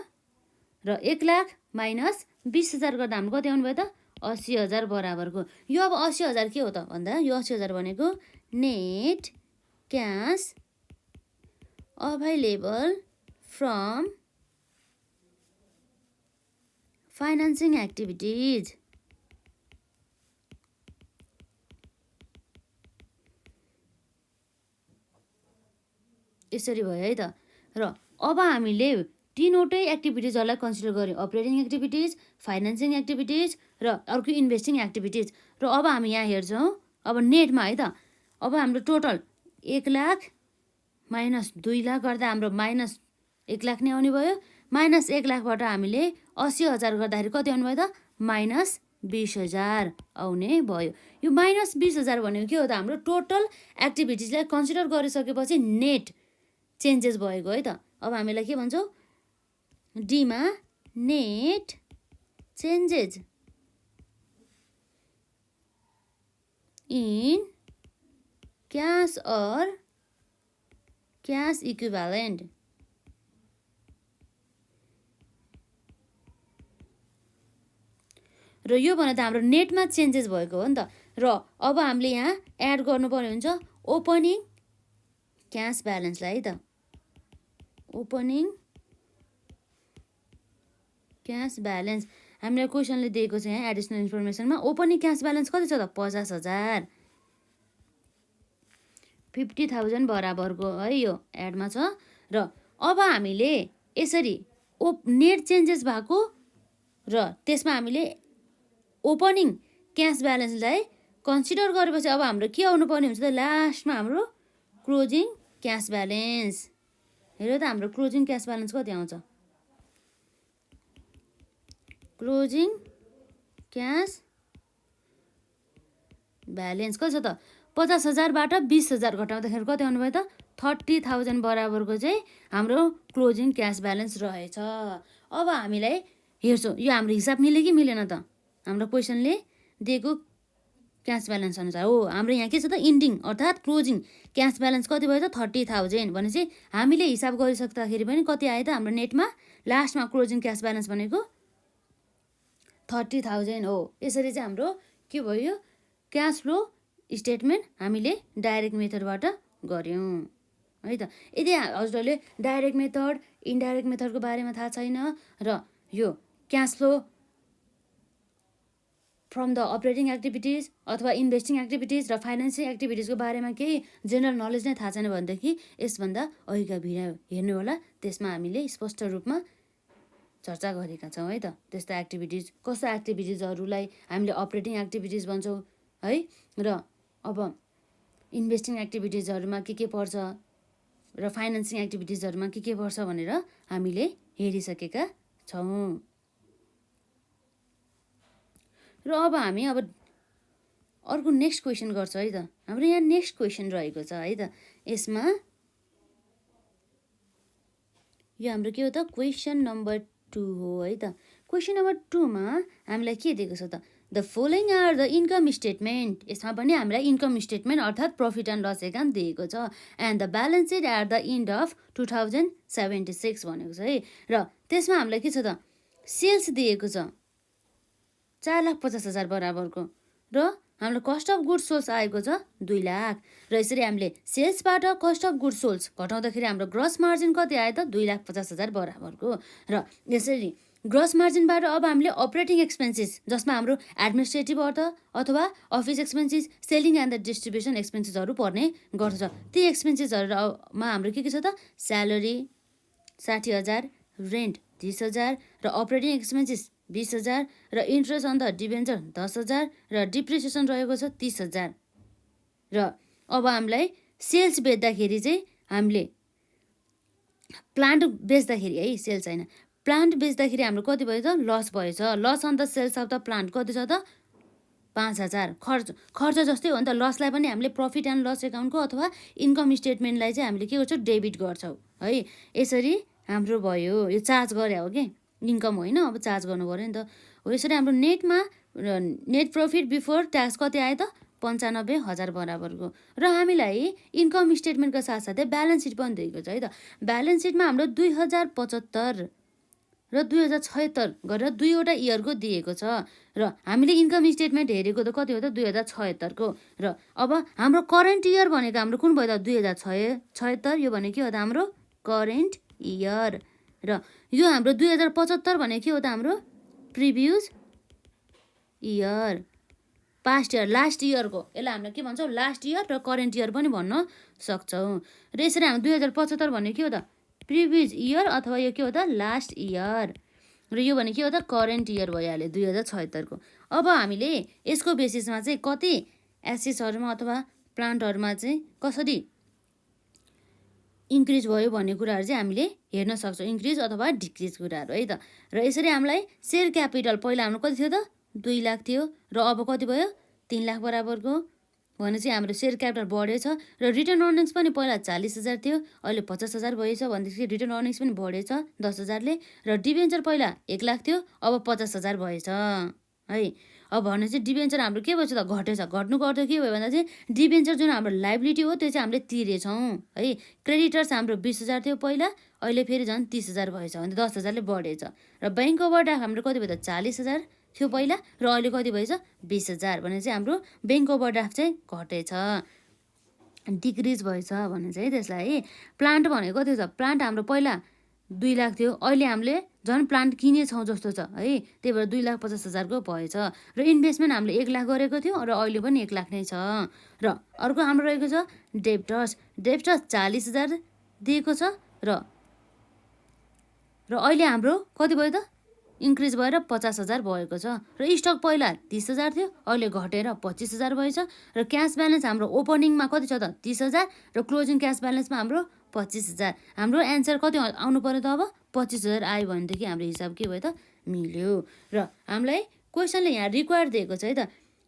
र 1 लाख माइनस 20,000 गर्दा हाम्रो कति आउनु भयो त 80,000 बराबरको। यो अब 80,000 के हो त भन्दा यो 80,000 भनेको net cash available from financing activities, यसरी भयो है त। र अब हामीले तीनवटै एक्टिभिटिजहरूलाई कन्सिडर गर्यो, अपरेटिङ एक्टिभिटिज, फाइनेन्सिङ एक्टिभिटिज र अर्को इन्भेस्टिङ एक्टिभिटिज। र अब हामी यहाँ हेर्छौँ अब नेटमा है त, अब हाम्रो टोटल 1 लाख माइनस 2 लाख गर्दा हाम्रो माइनस 1 लाख नै आउने भयो। माइनस 1 लाखबाट हामीले 80,000 गर्दाखेरि कति आउनु भयो त माइनस 20,000 आउने भयो। यो माइनस 20,000 भनेको के हो त हाम्रो टोटल एक्टिभिटिजलाई कन्सिडर गरिसकेपछि नेट चेन्जेस भएको है त। अब हामीलाई के भन्छौँ डीमा net changes in cash or cash equivalent, र यो भने त हाम्रो नेटमा चेन्जेस भएको हो नि त। र अब हामीले यहाँ एड गर्नुपर्ने हुन्छ ओपनिङ क्यास ब्यालेन्सलाई है त, ओपनिङ क्यास ब्यालेन्स हामीलाई क्वेसनले दिएको छ यहाँ एडिसनल इन्फर्मेसनमा ओपनिङ क्यास ब्यालेन्स कति छ त 50,000 50,000 बराबरको है यो एडमा छ। र अब हामीले यसरी नेट चेन्जेस भएको र त्यसमा हामीले ओपनिङ क्यास ब्यालेन्सलाई कन्सिडर गरेपछि अब हाम्रो के आउनु पर्ने हुन्छ त लास्टमा हाम्रो क्लोजिङ क्यास ब्यालेन्स। हेर त हाम्रो क्लोजिङ क्यास ब्यालेन्स कति आउँछ क्लोजिङ क्यास ब्यालेन्स कति छ त 50,000बाट 20,000 घटाउँदाखेरि कति आउनु भयो त 30,000 बराबरको चाहिँ हाम्रो क्लोजिङ क्यास ब्यालेन्स रहेछ। अब हामीलाई हेर्छौँ यो हाम्रो हिसाब मिल्यो कि मिलेन त हाम्रो क्वेसनले दिएको क्यास ब्यालेन्स अनुसार हो हाम्रो यहाँ के छ त इन्डिङ अर्थात् क्लोजिङ क्यास ब्यालेन्स कति भयो त 30,000 भनेपछि हामीले हिसाब गरिसक्दाखेरि पनि कति आयो त हाम्रो नेटमा लास्टमा क्लोजिङ क्यास ब्यालेन्स भनेको 30,000 हो। यसरी चाहिँ हाम्रो के भयो क्यास फ्लो स्टेटमेन्ट हामीले डाइरेक्ट मेथडबाट गऱ्यौँ है त। यदि हजुरहरूले डाइरेक्ट मेथड इन्डाइरेक्ट मेथडको बारेमा थाहा छैन र यो cash flow from the operating activities अथवा इन्भेस्टिङ एक्टिभिटिज र फाइनेन्सियल एक्टिभिटिजको बारेमा केही जेनरल नलेज नै थाहा छैन भनेदेखि यसभन्दा अघिका भिडियो हेर्नु होला, त्यसमा हामीले स्पष्ट रूपमा चर्चा गरेका छौँ है त। त्यस्ता एक्टिभिटिज कस्ता एक्टिभिटिजहरूलाई हामीले अपरेटिङ एक्टिभिटिज भन्छौँ है र अब इन्भेस्टिङ एक्टिभिटिजहरूमा के पर्छ र फाइनेन्सिङ एक्टिभिटिजहरूमा के पर्छ भनेर हामीले हेरिसकेका छौँ। र अब हामी अब अर्को नेक्स्ट क्वेसन गर्छौँ है त। हाम्रो यहाँ नेक्स्ट क्वेसन रहेको छ है त। यसमा यो हाम्रो के हो त क्वेसन नम्बर 2 हो है त। क्वेसन नम्बर 2 मा हामीलाई के दिएको छ त the following are the income statement. यसमा पनि हामीलाई इन्कम स्टेटमेन्ट अर्थात् प्रफिट एन्ड लस एकाउन्ट दिएको छ and the balance sheet at the end of 2076 भनेको छ है। र त्यसमा हामीलाई के छ त सेल्स दिएको छ 4,50,000 बराबरको र हाम्रो कस्ट अफ गुड्स सोल्स आएको छ 2 लाख। र यसरी हामीले सेल्सबाट कस्ट अफ गुड्स सोल्स घटाउँदाखेरि हाम्रो ग्रस मार्जिन कति आयो त 2,50,000 बराबरको। र यसरी ग्रस मार्जिनबाट अब हामीले अपरेटिङ एक्सपेन्सेस जसमा हाम्रो एडमिनिस्ट्रेटिभ अर्थ अथवा office expenses selling and the distribution एक्सपेन्सेसहरू पर्ने गर्छ। ती एक्सपेन्सेसहरूमा हाम्रो के छ त स्यालेरी 60,000, रेन्ट 30,000 र अपरेटिङ एक्सपेन्सेस 20,000 र इन्ट्रेस्ट अन द डिबेन्चर 10,000 र डिप्रिसिएसन रहेको छ 30,000। र अब हामीलाई सेल्स बेच्दाखेरि चाहिँ हामीले प्लान्ट बेच्दाखेरि है सेल्स होइन प्लान्ट बेच्दाखेरि हाम्रो कति भयो त लस भएछ। Loss on the sales of the plant कति छ त 5,000। खर्च जस्तै हो नि त। लसलाई पनि हामीले प्रफिट एन्ड लस एकाउन्टको अथवा इन्कम स्टेटमेन्टलाई चाहिँ हामीले के गर्छौँ डेबिट गर्छौँ है। यसरी हाम्रो भयो यो चार्ज गरे हो कि इन्कम होइन अब चार्ज गर्नु पऱ्यो नि त हो। यसरी हाम्रो नेटमा नेट प्रफिट बिफोर ट्याक्स कति आयो त 95,000 बराबरको। र हामीलाई इन्कम स्टेटमेन्टको साथसाथै ब्यालेन्स सिट पनि दिएको छ है त। ब्यालेन्स सिटमा हाम्रो 2075 र 2076 गरेर दुईवटा इयरको दिएको छ। र हामीले इन्कम स्टेटमेन्ट हेरेको त कति हो त 2076 को। र अब हाम्रो करेन्ट इयर भनेको हाम्रो कुन भयो त 2076। यो भनेको के हो त हाम्रो करेन्ट इयर। र यो हाम्रो 2075 भनेको के हो त हाम्रो previous year past year last इयरको। यसलाई हामीले के भन्छौँ लास्ट इयर र करेन्ट इयर पनि भन्न सक्छौँ। र यसरी हाम्रो 2075 भनेको के हो त प्रिभियस इयर अथवा यो के हो त लास्ट इयर। र यो भने के हो त करेन्ट इयर भइहाल्यो 2076 को। अब हामीले यसको बेसिसमा चाहिँ कति एसेट्सहरूमा अथवा प्लान्टहरूमा चाहिँ कसरी इन्क्रिज भयो भन्ने कुराहरू चाहिँ हामीले हेर्न सक्छौँ इन्क्रिज अथवा डिक्रिज कुराहरू है त। र यसरी हामीलाई सेयर क्यापिटल पहिला हाम्रो कति थियो त 2 लाख थियो र अब कति भयो 3 लाख बराबरको भनेपछि हाम्रो सेयर क्यापिटल बढेछ। र रिटर्न अर्निङ्स पनि पहिला 40,000 थियो अहिले 50,000 भएछ भनेदेखि रिटर्न अर्निङ्स पनि बढेछ 10,000ले। र डिबेन्चर पहिला 1 लाख थियो अब 50,000 भएछ है। अब भनेपछि डिबेन्चर हाम्रो के भएछ त घटेछ। घट्नुको अर्थ के भयो भन्दा चाहिँ डिबेन्चर जुन हाम्रो लाइबिलिटी हो त्यो चाहिँ हामीले तिरेछौँ है। क्रेडिटर्स हाम्रो 20,000 थियो पहिला अहिले फेरि झन् 30,000 भएछ भने 10,000ले बढेछ। र बैंक ओभरड्राफ्ट हाम्रो कति भयो त 40,000 थियो पहिला र अहिले कति भएछ 20,000 भने चाहिँ हाम्रो बैंक ओभरड्राफ्ट चाहिँ घटेछ डिक्रिज भएछ भने चाहिँ त्यसलाई है। प्लान्ट भनेको कति छ प्लान्ट हाम्रो पहिला 2 लाख थियो अहिले हामीले झन् प्लान्ट किनेछौँ जस्तो छ है। त्यही भएर 2,50,000 को भएछ। र इन्भेस्टमेन्ट हामीले 1 लाख गरेको थियो र अहिले पनि 1 लाख नै छ। र अर्को हाम्रो रहेको छ डेप्टर्स 40,000 दिएको छ र अहिले हाम्रो कति भयो त इन्क्रिज भएर 50,000 भएको छ र स्टक पहिला 30,000 थियो, अहिले घटेर 25,000 भएछ र क्यास ब्यालेन्स हाम्रो ओपनिङमा कति छ त 30,000 र क्लोजिङ क्यास ब्यालेन्समा हाम्रो 25,000। हाम्रो एन्सर कति आउनु पर्यो त अब 25,000 आयो भनेदेखि हाम्रो हिसाब के भयो त मिल्यो। र हामीलाई क्वेसनले यहाँ रिक्वायर्ड दिएको छ है त,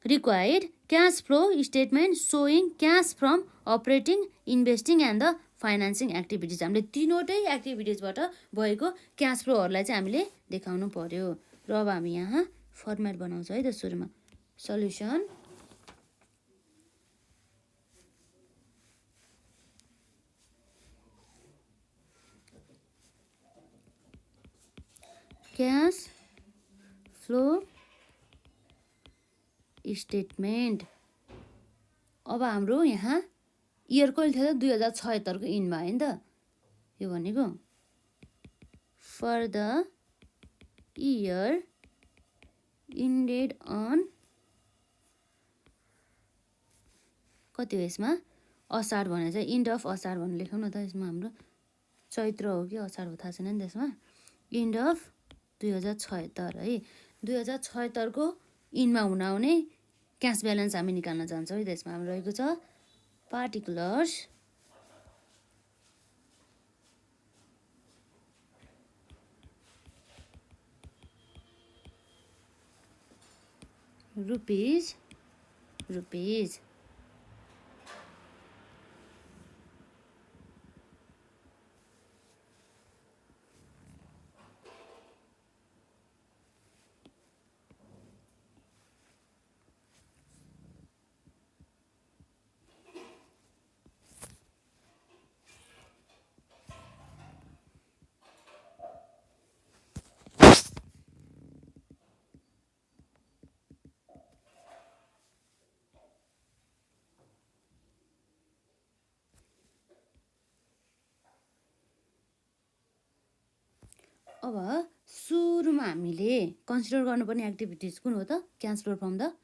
required cash flow statement showing cash from operating investing and the financing activities. हामीले तिनवटै एक्टिभिटिजबाट भएको क्यास फ्लोहरूलाई चाहिँ हामीले देखाउनु पर्यो। र अब हामी यहाँ फर्मेट बनाउँछौँ है त सुरुमा। Solution cash flow statement. अब हाम्रो यहाँ इयर कहिले थियो त 2076 को इनमा होइन त, यो भनेको for the year ended on कति हो यसमा असार भने चाहिँ इन्ड अफ असार भनेर लेखौँ न त। यसमा हाम्रो चैत्र हो कि असार हो थाहा छैन नि त्यसमा। इन्ड अफ 2076 है, 2076 को इनमा हुन आउने क्यास ब्यालेन्स हामी निकाल्न जान्छौँ है। त्यसमा हाम्रो रहेको छ पार्टिकुलर्स रुपिज अब सुरुमा हामीले कन्सिडर गर्नुपर्ने एक्टिभिटिज कुन हो त cash flow from the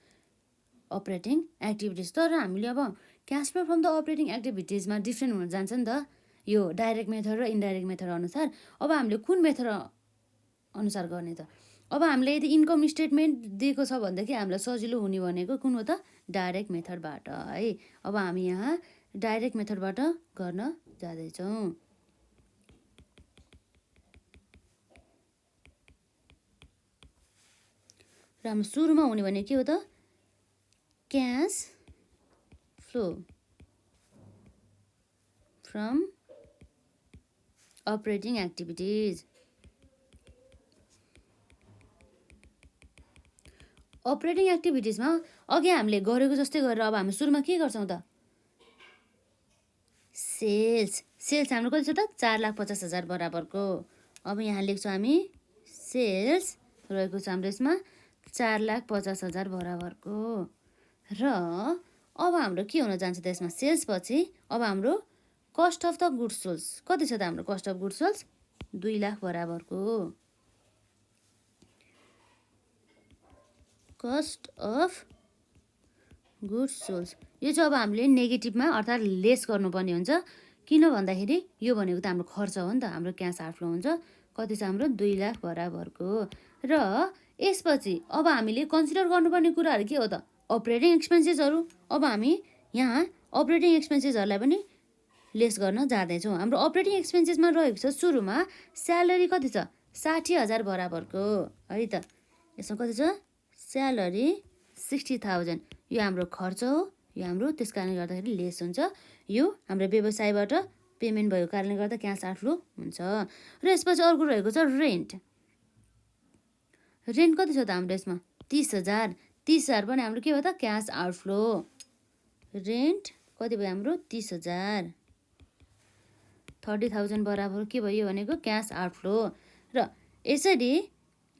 operating activities. तर हामीले अब cash flow from the operating एक्टिभिटिजमा डिफ्रेन्ट हुन जान्छ नि त यो डाइरेक्ट मेथड र इन्डाइरेक्ट मेथड अनुसार। अब हामीले कुन मेथड अनुसार गर्ने त? अब हामीले यदि इन्कम स्टेटमेन्ट दिएको छ भनेदेखि हामीलाई सजिलो हुने भनेको कुन हो त डाइरेक्ट मेथडबाट है। अब हामी यहाँ डाइरेक्ट मेथडबाट गर्न जाँदैछौँ। र हाम्रो सुरुमा हुने भने के हो त cash flow from operating activities. Operating एक्टिभिटिजमा अघि हामीले गरेको जस्तै गरेर अब हामी सुरुमा के गर्छौँ त सेल्स हाम्रो कति छ त 4,50,000 बराबरको। अब यहाँ लेख्छौँ हामी सेल्स रहेको छ हाम्रो यसमा 4,50,000 बराबरको। र अब हाम्रो के हुन जान्छ त यसमा सेल्स पछि अब हाम्रो cost of the goods sold कति छ त हाम्रो cost of goods sold 2 lakh बराबरको। कस्ट अफ गुड्स सोल्स यो चाहिँ अब हामीले नेगेटिभमा अर्थात् लेस गर्नुपर्ने हुन्छ। किन भन्दाखेरि यो भनेको त हाम्रो खर्च हो नि त, हाम्रो क्यास आउटफ्लो हुन्छ। कति छ हाम्रो 2 लाख बराबरको। र यसपछि अब हामीले कन्सिडर गर्नुपर्ने कुराहरू के हो त अपरेटिङ एक्सपेन्सेसहरू। अब हामी यहाँ अपरेटिङ एक्सपेन्सेसहरूलाई पनि लेस गर्न जाँदैछौँ। हाम्रो अपरेटिङ एक्सपेन्सेसमा रहेको छ सुरुमा स्यालेरी कति छ 60,000 बराबरको है त। यसमा कति छ स्यालेरी 60,000 यो हाम्रो खर्च हो, यो हाम्रो त्यस कारणले गर्दाखेरि लेस हुन्छ। यो हाम्रो व्यवसायबाट पेमेन्ट भएको कारणले गर्दा क्यास आउटफ्लो हुन्छ। र यसपछि अर्को रहेको छ रेन्ट कति छ त हाम्रो यसमा 30,000 पनि हाम्रो के भयो त क्यास आउटफ्लो। रेन्ट कति भयो हाम्रो 30,000 30,000 बराबर के भयो भनेको क्यास आउटफ्लो। र यसरी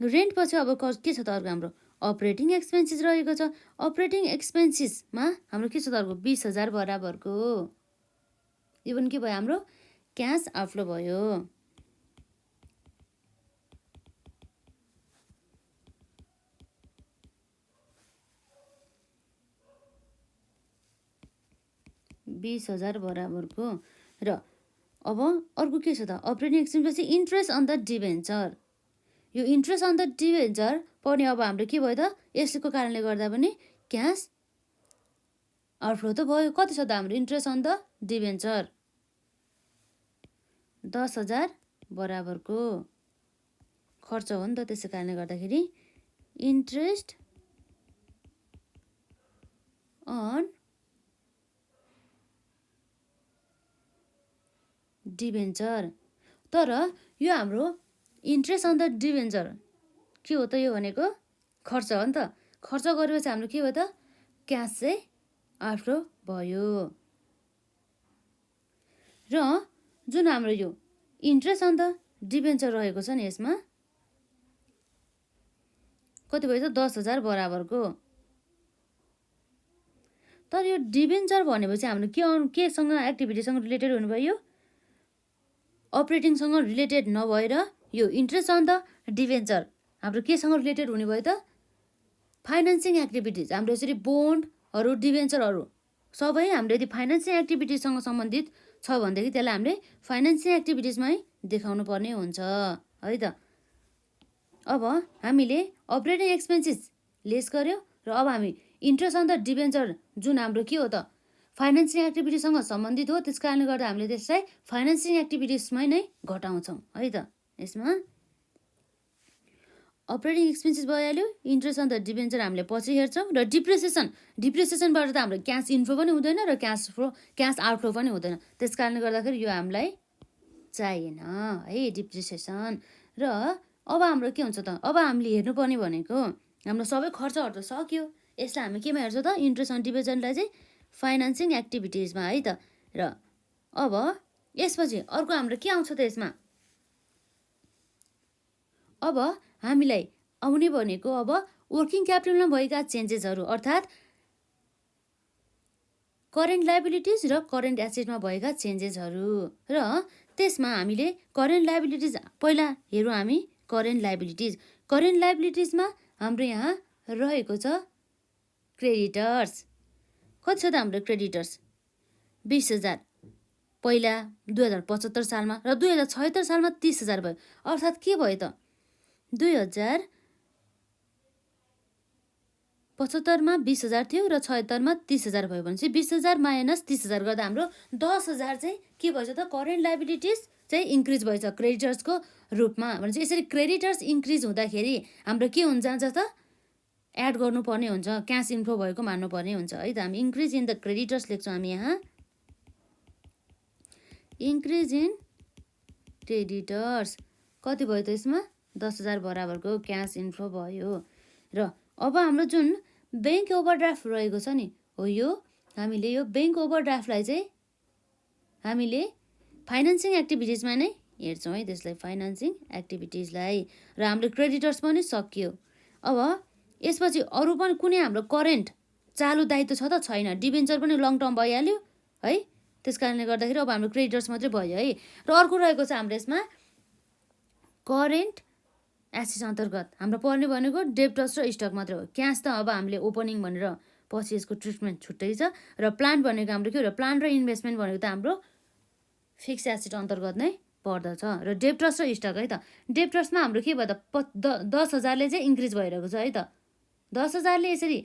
रेन्ट पछि अब के छ त अर्को हाम्रो अपरेटिङ एक्सपेन्सेस रहेको छ। अपरेटिङ एक्सपेन्सेसमा हाम्रो के छ त अर्को 20,000 बराबरको। यो पनि के भयो हाम्रो क्यास आउटफ्लो भयो। बराबरको। र अब अर्को के छ त अपरेटिङ एक्सपेन्स पछि इन्ट्रेस्ट अन द डिभेन्चर। यो इन्ट्रेस्ट अन द डिभेन्चर पर्ने अब हाम्रो के भयो त, यसको कारणले गर्दा पनि क्यास आउटफ्लो त भयो। कति छ त हाम्रो इन्ट्रेस्ट अन द डिभेन्चर? 10,000 बराबरको खर्च हो नि त। त्यसै कारणले गर्दाखेरि इन्ट्रेस्ट अन डिभेन्चर। तर यो हाम्रो इन्ट्रेस्ट अन द डिभेन्चर के हो त? यो भनेको खर्च हो नि त। खर्च गरेपछि हाम्रो के भयो त? क्यास चाहिँ आउटफ्लो भयो। र जुन हाम्रो यो इन्ट्रेस्ट अन द डिभेन्चर रहेको छ नि, यसमा कति भयो त? 10,000 बराबरको। तर यो डिभेन्चर भनेपछि हाम्रो केसँग एक्टिभिटीसँग रिलेटेड हुनुभयो? अपरेटिङसँग रिलेटेड नभएर यो इन्ट्रेस्ट अन द डिभेन्चर हाम्रो केसँग रिलेटेड हुने भयो त? Financing activities. हाम्रो यसरी बोन्डहरू, डिभेन्चरहरू सबै हाम्रो यदि फाइनेन्सिङ एक्टिभिटिजसँग सम्बन्धित छ भनेदेखि त्यसलाई हामीले फाइनेन्सिङ एक्टिभिटिजमै देखाउनु पर्ने हुन्छ है त। अब हामीले अपरेटिङ एक्सपेन्सेस लेस गर्यो र अब हामी इन्ट्रेस्ट अन द डिभेन्चर जुन हाम्रो के हो त? फाइनेन्सिङ एक्टिभिटीसँग सम्बन्धित हो। त्यस कारणले गर्दा हामीले त्यसलाई फाइनेन्सिङ एक्टिभिटिजमै नै घटाउँछौँ है त। यसमा अपरेटिङ एक्सपेन्सेस भइहाल्यो, इन्ट्रेस्ट अन द डिभेन्चर हामीले पछि हेर्छौँ, र डिप्रेसिएसनबाट त हाम्रो क्यास इन्फ्लो पनि हुँदैन र क्यास आउटफ्लो पनि हुँदैन। त्यस कारणले गर्दाखेरि यो हामीलाई चाहिएन है डिप्रिसिएसन। र अब हाम्रो के हुन्छ त? अब हामीले हेर्नुपर्ने भनेको हाम्रो सबै खर्चहरू त सक्यो। यसलाई हामी केमा हेर्छौँ त? इन्ट्रेस्ट अन डिभेन्चरलाई चाहिँ फाइनेन्सिङ एक्टिभिटिजमा है त। र अब यसपछि अर्को हाम्रो के आउँछ त यसमा? अब हामीलाई आउने भनेको अब वर्किङ क्यापिटलमा भएका चेन्जेसहरू, अर्थात् करेन्ट लायबिलिटिज र करेन्ट एसेटमा भएका चेन्जेसहरू। र त्यसमा हामीले करेन्ट लायबिलिटिज पहिला हेरौँ हामी। करेन्ट लायबिलिटिजमा हाम्रो यहाँ रहेको छ क्रेडिटर्स। कति छ त हाम्रो क्रेडिटर्स? 20,000 पहिला 2075 सालमा, र 2076 सालमा 30,000 भयो। अर्थात् के भयो त? 2075 मा 20,000 थियो र 76 मा 30,000 भयो भनेपछि 20,000 माइनस 30,000 गर्दा हाम्रो 10,000 चाहिँ के भएछ त? करेन्ट लायबिलिटिज चाहिँ इन्क्रिज भएछ क्रेडिटर्सको रूपमा। भनेपछि यसरी क्रेडिटर्स इन्क्रिज हुँदाखेरि हाम्रो के हुन्छ त? एड गर्नुपर्ने हुन्छ, क्यास इन्फ्लो भएको मान्नुपर्ने हुन्छ है त। हामी इन्क्रिज इन द क्रेडिटर्स लेख्छौँ हामी यहाँ। इन्क्रिज इन क्रेडिटर्स कति भयो त? यसमा 10,000 बराबरको क्यास इन्फ्लो भयो। र अब हाम्रो जुन ब्याङ्क ओभरड्राफ्ट रहेको छ नि, हो यो हामीले यो ब्याङ्क ओभरड्राफ्टलाई चाहिँ हामीले फाइनेन्सिङ एक्टिभिटिजमा नै हेर्छौँ है। त्यसलाई फाइनेन्सिङ एक्टिभिटिजलाई। र हाम्रो क्रेडिटर्स पनि सकियो। अब यसपछि अरू पनि कुनै हाम्रो करेन्ट चालु दायित्व छ त? छैन। डिभेन्चर पनि लङ टर्म भइहाल्यो है। त्यस कारणले गर्दाखेरि अब हाम्रो क्रेडिटर्स मात्रै भयो है। र अर्को रहेको छ हाम्रो यसमा करेन्ट एसेट्स अन्तर्गत हाम्रो पर्ने भनेको डेब्टर्स र स्टक मात्रै हो। क्यास त अब हामीले ओपनिङ भनेर पछि यसको ट्रिटमेन्ट छुट्टै छ। र प्लान्ट भनेको हाम्रो के हो? प्लान्ट र इन्भेस्टमेन्ट भनेको त हाम्रो फिक्स एसेट अन्तर्गत नै पर्दछ। र डेब्टर्स र स्टक है त। डेब्टर्समा हाम्रो के भयो त? 10,000ले चाहिँ इन्क्रिज भइरहेको छ है त। 10,000ले यसरी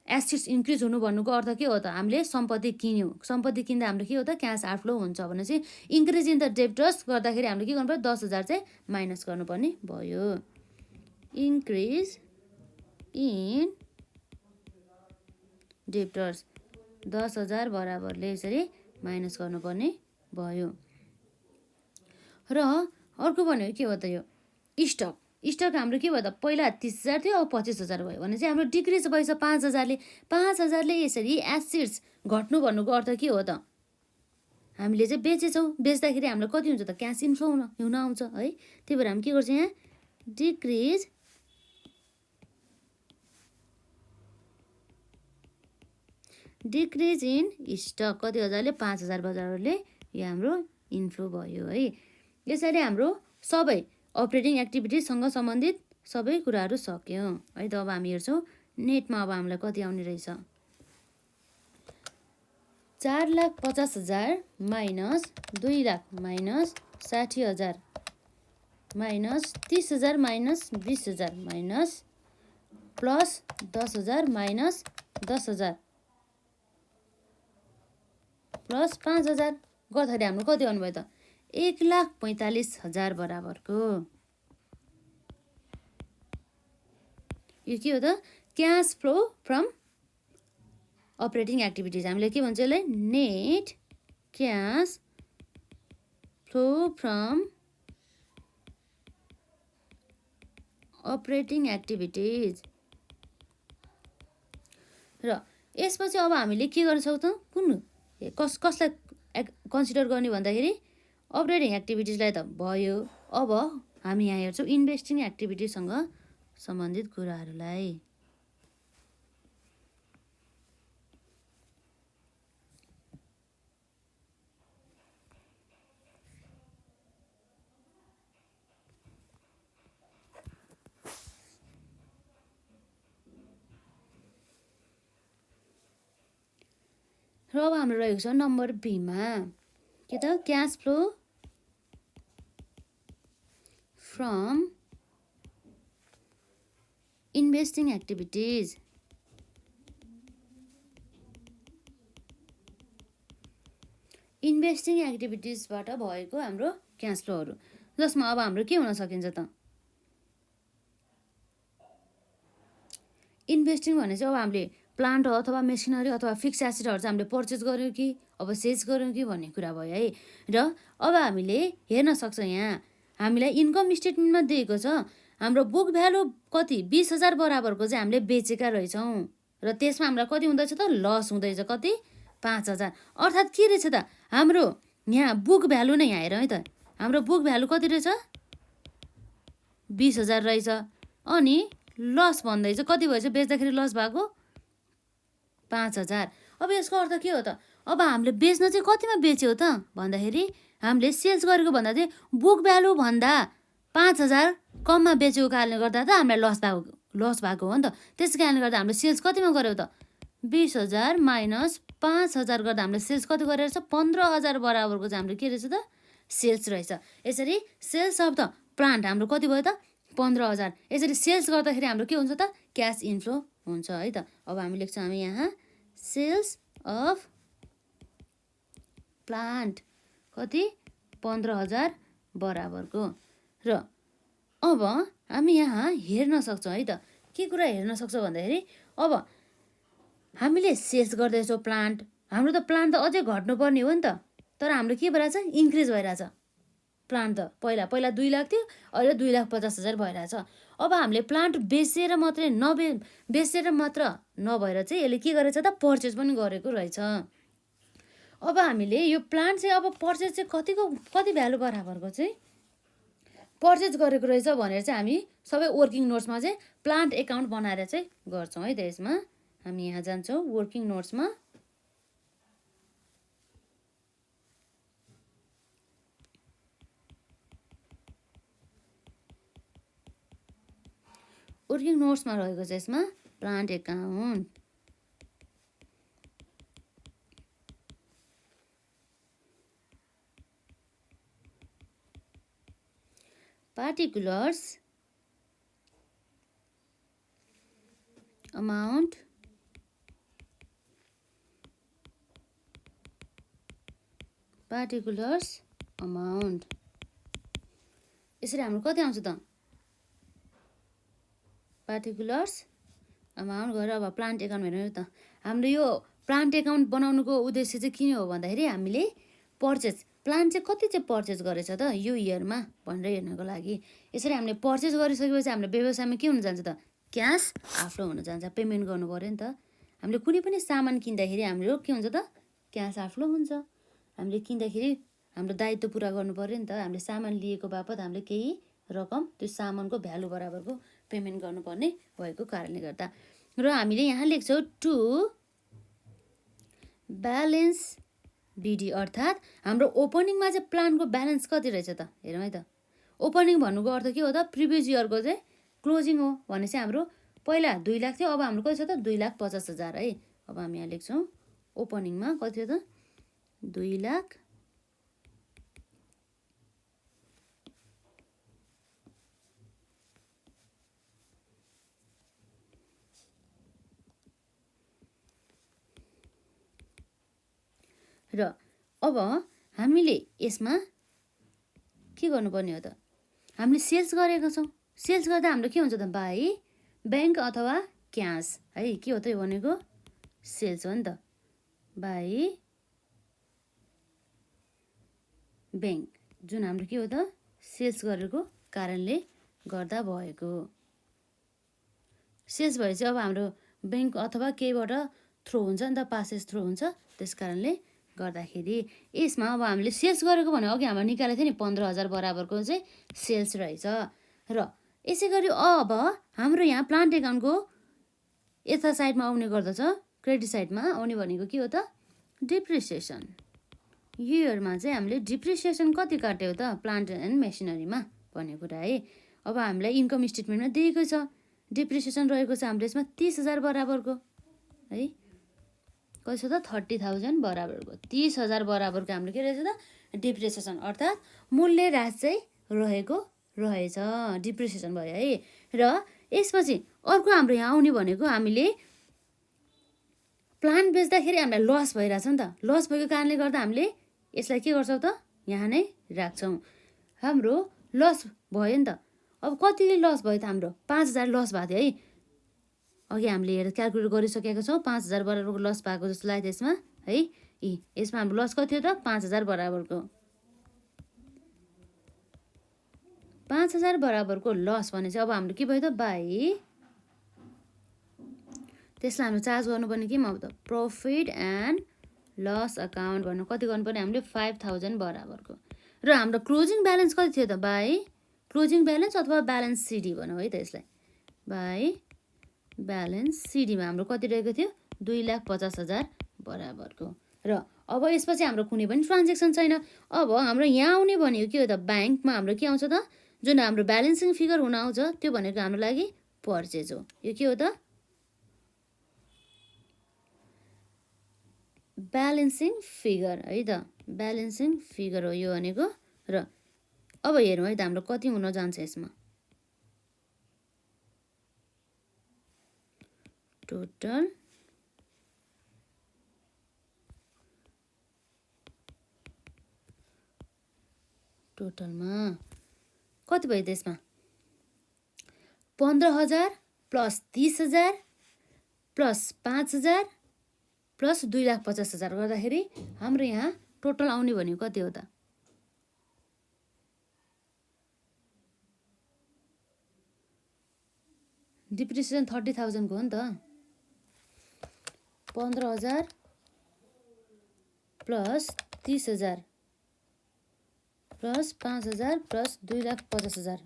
एसेट्स इन्क्रिज हुनु भन्नुको अर्थ के हो त? हामीले सम्पत्ति किन्यौँ। सम्पत्ति किन्दा हाम्रो के हो त? क्यास आउटफ्लो हुन्छ भनेपछि इन्क्रिज इन द डेब्टर्स गर्दाखेरि हामीले के गर्नु पर्यो? 10,000 चाहिँ माइनस गर्नुपर्ने भयो। इन्क्रिज इन डेब्टर्स 10,000 बराबरले यसरी माइनस गर्नुपर्ने भयो। र अर्को भनेको के हो त? यो स्टक हाम्रो के भयो त? पहिला 30,000 थियो, अब 25,000 भयो भनेपछि हाम्रो डिक्रिज भएछ 5,000ले। 5,000ले यसरी एसेट्स घट्नु भन्नुको अर्थ के हो त? हामीले चाहिँ बेचेछौँ। बेच्दाखेरि हाम्रो कति हुन्छ त? क्यास इन्फ्लो हुन आउँछ है। त्यही भएर हामी के गर्छौँ यहाँ? डिक्रिज इन स्टक कति हजारले? 5,000 बराबरले यो हाम्रो इन्फ्लो भयो है। यसरी हाम्रो सबै अपरेटिङ एक्टिभिटिजसँग सम्बन्धित सबै कुराहरू सक्यौँ है त। अब हामी हेर्छौँ नेटमा अब हामीलाई कति आउने रहेछ। 4,50,000 minus 2,00,000 minus 60,000 minus 30,000 minus 20,000 minus plus 10,000 minus 10,000 plus 5,000 गर्दाखेरि हाम्रो कति आउनुभयो त 1,45,000 बराबरको। यो के हो त cash flow from operating activities. हामीले के भन्छ यसलाई net cash flow from operating activities. र यसपछि अब हामीले के गर्न सक्छौँ कुन कसलाई कन्सिडर गर्ने भन्दाखेरि अपरेटिङ एक्टिभिटिजलाई त भयो। अब हामी यहाँ हेर्छौँ इन्भेस्टिङ एक्टिभिटीसँग सम्बन्धित कुराहरूलाई। र अब हाम्रो रहेको छ नम्बर बीमा के त cash flow from investing activities. Investing एक्टिभिटिजबाट भएको हाम्रो क्यास फ्लोहरू जसमा अब हाम्रो के हुन सकिन्छ त इन्भेस्टिङ भने चाहिँ अब हामीले प्लान्ट अथवा मेसिनरी अथवा फिक्स एसेटहरू चाहिँ हामीले पर्चेस गऱ्यौँ कि अब सेल्स गऱ्यौँ कि भन्ने कुरा भयो है। र अब हामीले हेर्न सक्छौँ यहाँ हामीलाई इन्कम स्टेटमेन्टमा दिएको छ हाम्रो बुक भ्यालु कति 20,000 बराबरको चाहिँ हामीले बेचेका रहेछौँ र त्यसमा हामीलाई कति हुँदैछ त लस हुँदैछ कति 5,000। अर्थात् के रहेछ त हाम्रो यहाँ बुक भ्यालु नै यहाँ हेर है त हाम्रो बुक भ्यालु कति रहेछ 20,000 रहेछ अनि लस भन्दैछ कति भएछ बेच्दाखेरि लस भएको 5,000। अब यसको अर्थ के हो त अब हामीले बेच्न चाहिँ कतिमा बेच्यो त भन्दाखेरि हामीले सेल्स गरेको भन्दा चाहिँ बुक भ्यालु भन्दा 5,000 कममा बेचेको कारणले गर्दा त हामीलाई लस भएको हो नि त। त्यस कारणले गर्दा हामीले सेल्स कतिमा गऱ्यौँ त 20,000 माइनस 5,000 गर्दा हामीले सेल्स कति गरेर छ 15,000 बराबरको चाहिँ हाम्रो के रहेछ त सेल्स रहेछ। यसरी सेल्स अफ द प्लान्ट हाम्रो कति भयो त 15,000। यसरी सेल्स गर्दाखेरि हाम्रो के हुन्छ त क्यास इन्फ्लो हुन्छ है त। अब हामी लेख्छौँ हामी यहाँ सेल्स अफ प्लान्ट कति 15,000 बराबरको। र अब हामी यहाँ हेर्न सक्छौँ है त के कुरा हेर्न सक्छौँ भन्दाखेरि अब हामीले सेल्स गर्दैछौँ प्लान्ट हाम्रो त प्लान्ट त अझै घट्नुपर्ने हो नि त तर हाम्रो के भइरहेछ इन्क्रिज भइरहेछ प्लान्ट त पहिला 2 लाख थियो अहिले 2,50,000 भइरहेछ। अब हामीले प्लान्ट बेचेर मात्र नभएर चाहिँ यसले के गरेछ त पर्चेस पनि गरेको रहेछ। अब हामीले यो प्लान्ट चाहिँ अब पर्चेस चाहिँ कति भ्यालु बराबरको चाहिँ पर्चेस गरेको रहेछ भनेर चाहिँ हामी सबै वर्किङ नोट्समा चाहिँ प्लान्ट एकाउन्ट बनाएर चाहिँ गर्छौँ है त। यसमा हामी यहाँ जान्छौँ वर्किङ नोट्समा वर्किङ नोट्समा रहेको छ यसमा plant account particulars amount particulars amount यसरी हाम्रो कति आउँछ त particulars amount गरेर अब प्लान्ट एकाउन्ट हेर्नु त हाम्रो यो प्लान्ट एकाउन्ट बनाउनुको उद्देश्य चाहिँ किन हो भन्दाखेरि हामीले पर्चेस प्लान्ट चाहिँ कति चाहिँ पर्चेस गरेछ त यो इयरमा भनेर हेर्नको लागि। यसरी हामीले पर्चेस गरिसकेपछि हाम्रो व्यवसायमा के हुन जान्छ त क्यास आफ्लो हुन जान्छ पेमेन्ट गर्नु पर्यो नि त। हामीले कुनै पनि सामान किन्दाखेरि हाम्रो के हुन्छ त क्यास आफ्लो हुन्छ। हामीले किन्दाखेरि हाम्रो दायित्व पुरा गर्नु पर्यो नि त। हामीले सामान लिएको बापत हामीले केही रकम त्यो सामानको भ्यालु बराबरको पेमेन्ट गर्नुपर्ने भएको कारणले गर्दा। र हामीले यहाँ लेख्छौँ टु ब्यालेन्स बिडी अर्थात् हाम्रो ओपनिङमा चाहिँ प्लानको ब्यालेन्स कति रहेछ त हेरौँ है त। ओपनिङ भन्नुको अर्थ के हो त प्रिभियस इयरको चाहिँ क्लोजिङ हो भने चाहिँ हाम्रो पहिला 2 लाख थियो अब हाम्रो कति छ त 2,50,000 है। अब हामी यहाँ लेख्छौँ ओपनिङमा कति थियो त 2 लाख र अब हामीले यसमा के गर्नुपर्ने हो त, हामीले सेल्स गरेका छौँ। सेल्स गर्दा हाम्रो के हुन्छ त, बाई ब्याङ्क अथवा क्यास है। के हो त यो भनेको, सेल्स हो नि त, बाई ब्याङ्क, जुन हाम्रो के हो त, सेल्स गरेको कारणले गर्दा भएको। सेल्स भएपछि अब हाम्रो ब्याङ्क अथवा केहीबाट थ्रो हुन्छ नि त, पासेस थ्रो हुन्छ, त्यस कारणले गर्दाखेरि यसमा अब हामीले सेल्स गरेको भने अघि हामीले निकालेको थियो नि 15,000 बराबरको चाहिँ सेल्स रहेछ। र यसै गरी अब हाम्रो यहाँ प्लान्ट एकाउन्टको यता साइडमा आउने गर्दछ, क्रेडिट साइडमा आउने भनेको के हो त, डिप्रिसिएसन। यो इयरमा चाहिँ हामीले डिप्रिसिएसन कति काट्यो त प्लान्ट एन्ड मेसिनरीमा भन्ने कुरा है। अब हामीलाई इन्कम स्टेटमेन्टमा दिएकै छ डिप्रिसिएसन रहेको छ हाम्रो यसमा 30,000 बराबरको है। कति छ त, 30,000 बराबरको, 30,000 बराबरको हाम्रो के रहेछ त, डिप्रिसिएसन, अर्थात् मूल्य ह्रास चाहिँ रहेको रहेछ, डिप्रिसिएसन भयो है। र यसपछि अर्को हाम्रो यहाँ आउने भनेको हामीले प्लान्ट बेच्दाखेरि हामीलाई लस भइरहेछ नि त, लस भएको कारणले गर्दा हामीले यसलाई के गर्छौँ त, यहाँ नै राख्छौँ। हाम्रो लस भयो नि त, अब कतिले लस भयो त, हाम्रो 5,000 लस भएको थियो है। अघि हामीले हेरेर क्यालकुलेट गरिसकेका छौँ, 5,000 बराबरको लस भएको जस्तो लाग्यो त्यसमा है। यसमा हाम्रो लस कति थियो त, 5,000 बराबरको। 5,000 बराबरको लस भने चाहिँ अब हाम्रो के भयो त, बाई त्यसलाई हामीले चार्ज गर्नुपर्ने केमा अब त, प्रफिट एन्ड लस अकाउन्ट भन्नु कति गर्नुपर्ने हामीले 5,000 बराबरको। र हाम्रो क्लोजिङ ब्यालेन्स कति थियो त, बाई क्लोजिङ ब्यालेन्स अथवा ब्यालेन्स सिडी भनौँ है त यसलाई, बाई ब्यालेन्स सिडीमा हाम्रो कति रहेको थियो, 2,50,000 बराबरको। र अब यसपछि हाम्रो कुनै पनि ट्रान्जेक्सन छैन। अब हाम्रो यहाँ आउने भनेको के हो त, ब्याङ्कमा हाम्रो के आउँछ त, जुन हाम्रो ब्यालेन्सिङ फिगर हुन आउँछ त्यो भनेको हाम्रो लागि पर्चेज हो। यो के हो त, ब्यालेन्सिङ फिगर है त, ब्यालेन्सिङ फिगर हो यो भनेको। र अब हेरौँ है त हाम्रो कति हुन जान्छ यसमा, टोटल टोटलमा कति भयो त्यसमा, 15,000 प्लस 30,000 प्लस 5,000 प्लस 2,50,000 गर्दाखेरि हाम्रो यहाँ टोटल आउने भनेको कति हो त, डिप्रिसिएसन 30,000 को हो नि त, 15,000 प्लस 30,000 प्लस 5,000 प्लस 2,50,000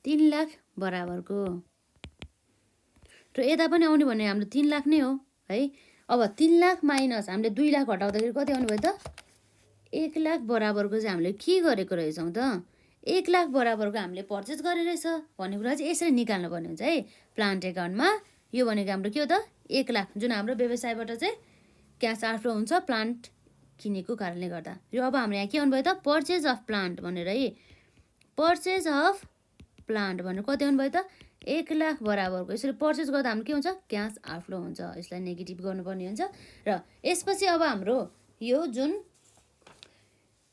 3,00,000 बराबरको। र यता पनि आउने भने हाम्रो 3,00,000 नै हो है। अब 3,00,000 माइनस हामीले 2,00,000 घटाउँदाखेरि कति आउने भयो त, 1,00,000 बराबरको चाहिँ हामीले के गरेको रहेछौँ त, 1,00,000 बराबरको हामीले पर्चेस गरेर रहेछ भन्ने कुरा चाहिँ यसरी निकाल्नु पर्ने हुन्छ है प्लान्ट एकाउन्टमा। यो भनेको हाम्रो के हो त, 1,00,000 जुन हाम्रो व्यवसायबाट चाहिँ क्यास आउटफ्लो हुन्छ प्लान्ट किनेको कारणले गर्दा। यो अब हाम्रो यहाँ के आउनु भयो त, पर्चेज अफ प्लान्ट भनेर है, पर्चेज अफ प्लान्ट भनेर कति आउनु भयो त, 1,00,000 बराबरको। यसरी पर्चेस गर्दा हाम्रो के हुन्छ, क्यास आउटफ्लो हुन्छ, यसलाई नेगेटिभ गर्नुपर्ने हुन्छ। र यसपछि अब हाम्रो यो जुन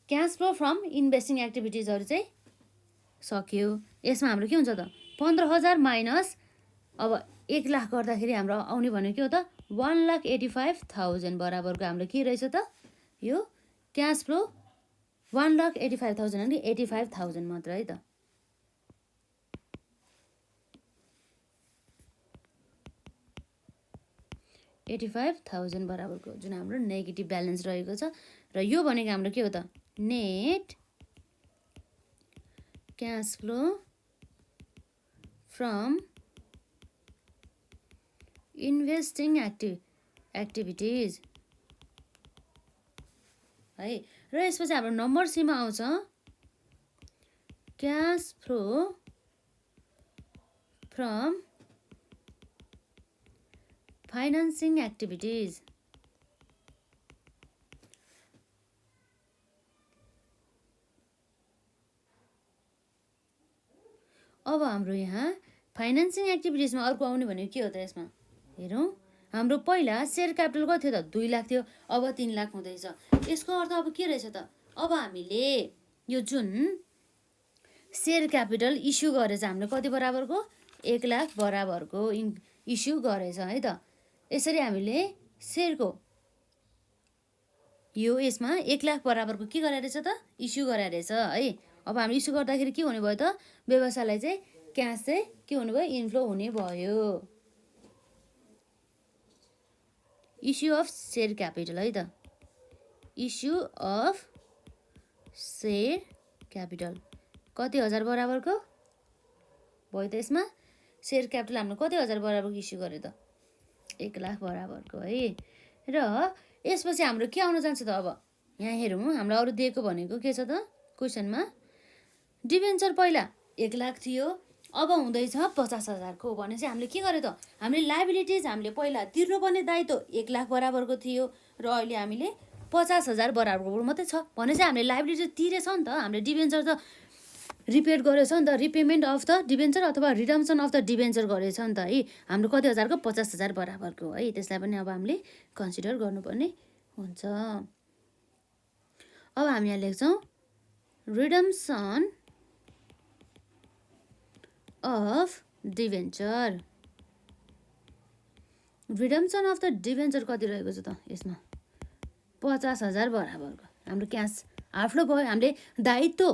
क्यास फ्लो फ्रम इन्भेस्टिङ एक्टिभिटिजहरू चाहिँ सक्यो। यसमा हाम्रो के हुन्छ त, 15,000 माइनस अब 1,00,000 गर्दाखेरि हाम्रो आउने भनेको के हो त, 1,85,000 बराबरको हाम्रो के रहेछ त, यो क्यास फ्लो 1,85,000 अनि 85,000 मात्र है त। 85,000 बराबरको जुन हाम्रो नेगेटिभ ब्यालेन्स रहेको छ। र यो भनेको हाम्रो के हो त, net cash flow from investing activities है। र यसपछि हाम्रो नम्बर सीमा आउँछ cash flow from financing activities. अब हाम्रो यहाँ फाइनेन्सिङ एक्टिभिटिजमा अर्को आउने भनेको के हो त यसमा हेरौँ हाम्रो पहिला सेयर क्यापिटल कति थियो त 2 लाख थियो अब 3 लाख हुँदैछ यसको अर्थ अब के रहेछ त अब हामीले यो जुन सेयर क्यापिटल इस्यु गरेछ हामीले कति बराबरको 1 लाख बराबरको इस्यु गरेछ है त यसरी हामीले सेयरको यो यसमा 1 लाख बराबरको के गरे रहेछ त इस्यु गरे रहेछ है अब हामी इस्यु गर्दाखेरि के हुने भयो त व्यवसायलाई चाहिँ क्यास चाहिँ के हुने भयो इन्फ्लो हुने भयो इस्यु अफ सेयर क्यापिटल है त इस्यु अफ सेयर क्यापिटल कति हजार बराबरको भयो त यसमा सेयर क्यापिटल हामीले कति हजार बराबरको इस्यु गर्यो त 1 लाख बराबरको है र यसपछि हाम्रो के आउन जान्छ त अब यहाँ हेरौँ हाम्रो अरू दिएको भनेको के छ त क्वेसनमा डिबेन्चर पहिला 1 लाख थियो अब हुँदैछ 50,000 को भनेपछि हामीले के गर्यो त हामीले लायबिलिटिज हामीले पहिला तिर्नुपर्ने दायित्व 1 लाख बराबरको थियो र अहिले हामीले 50,000 बराबरको मात्रै छ भनेपछि हामीले लायबिलिटी तिरेछ नि त हामीले डिबेन्चर त रिपेड गरेछ नि त रिपेमेन्ट अफ द डिबेन्चर अथवा रिडम्सन अफ द डिबेन्चर गरेछ नि त है हाम्रो कति हजारको 50,000 बराबरको है त्यसलाई पनि अब हामीले कन्सिडर गर्नुपर्ने हुन्छ अब हामी यहाँ लेख्छौँ redemption of debenture redemption of the debenture कति रहेको छ त यसमा 50,000 बराबरको हाम्रो क्यास आउटफ्लो भयो हामीले दायित्व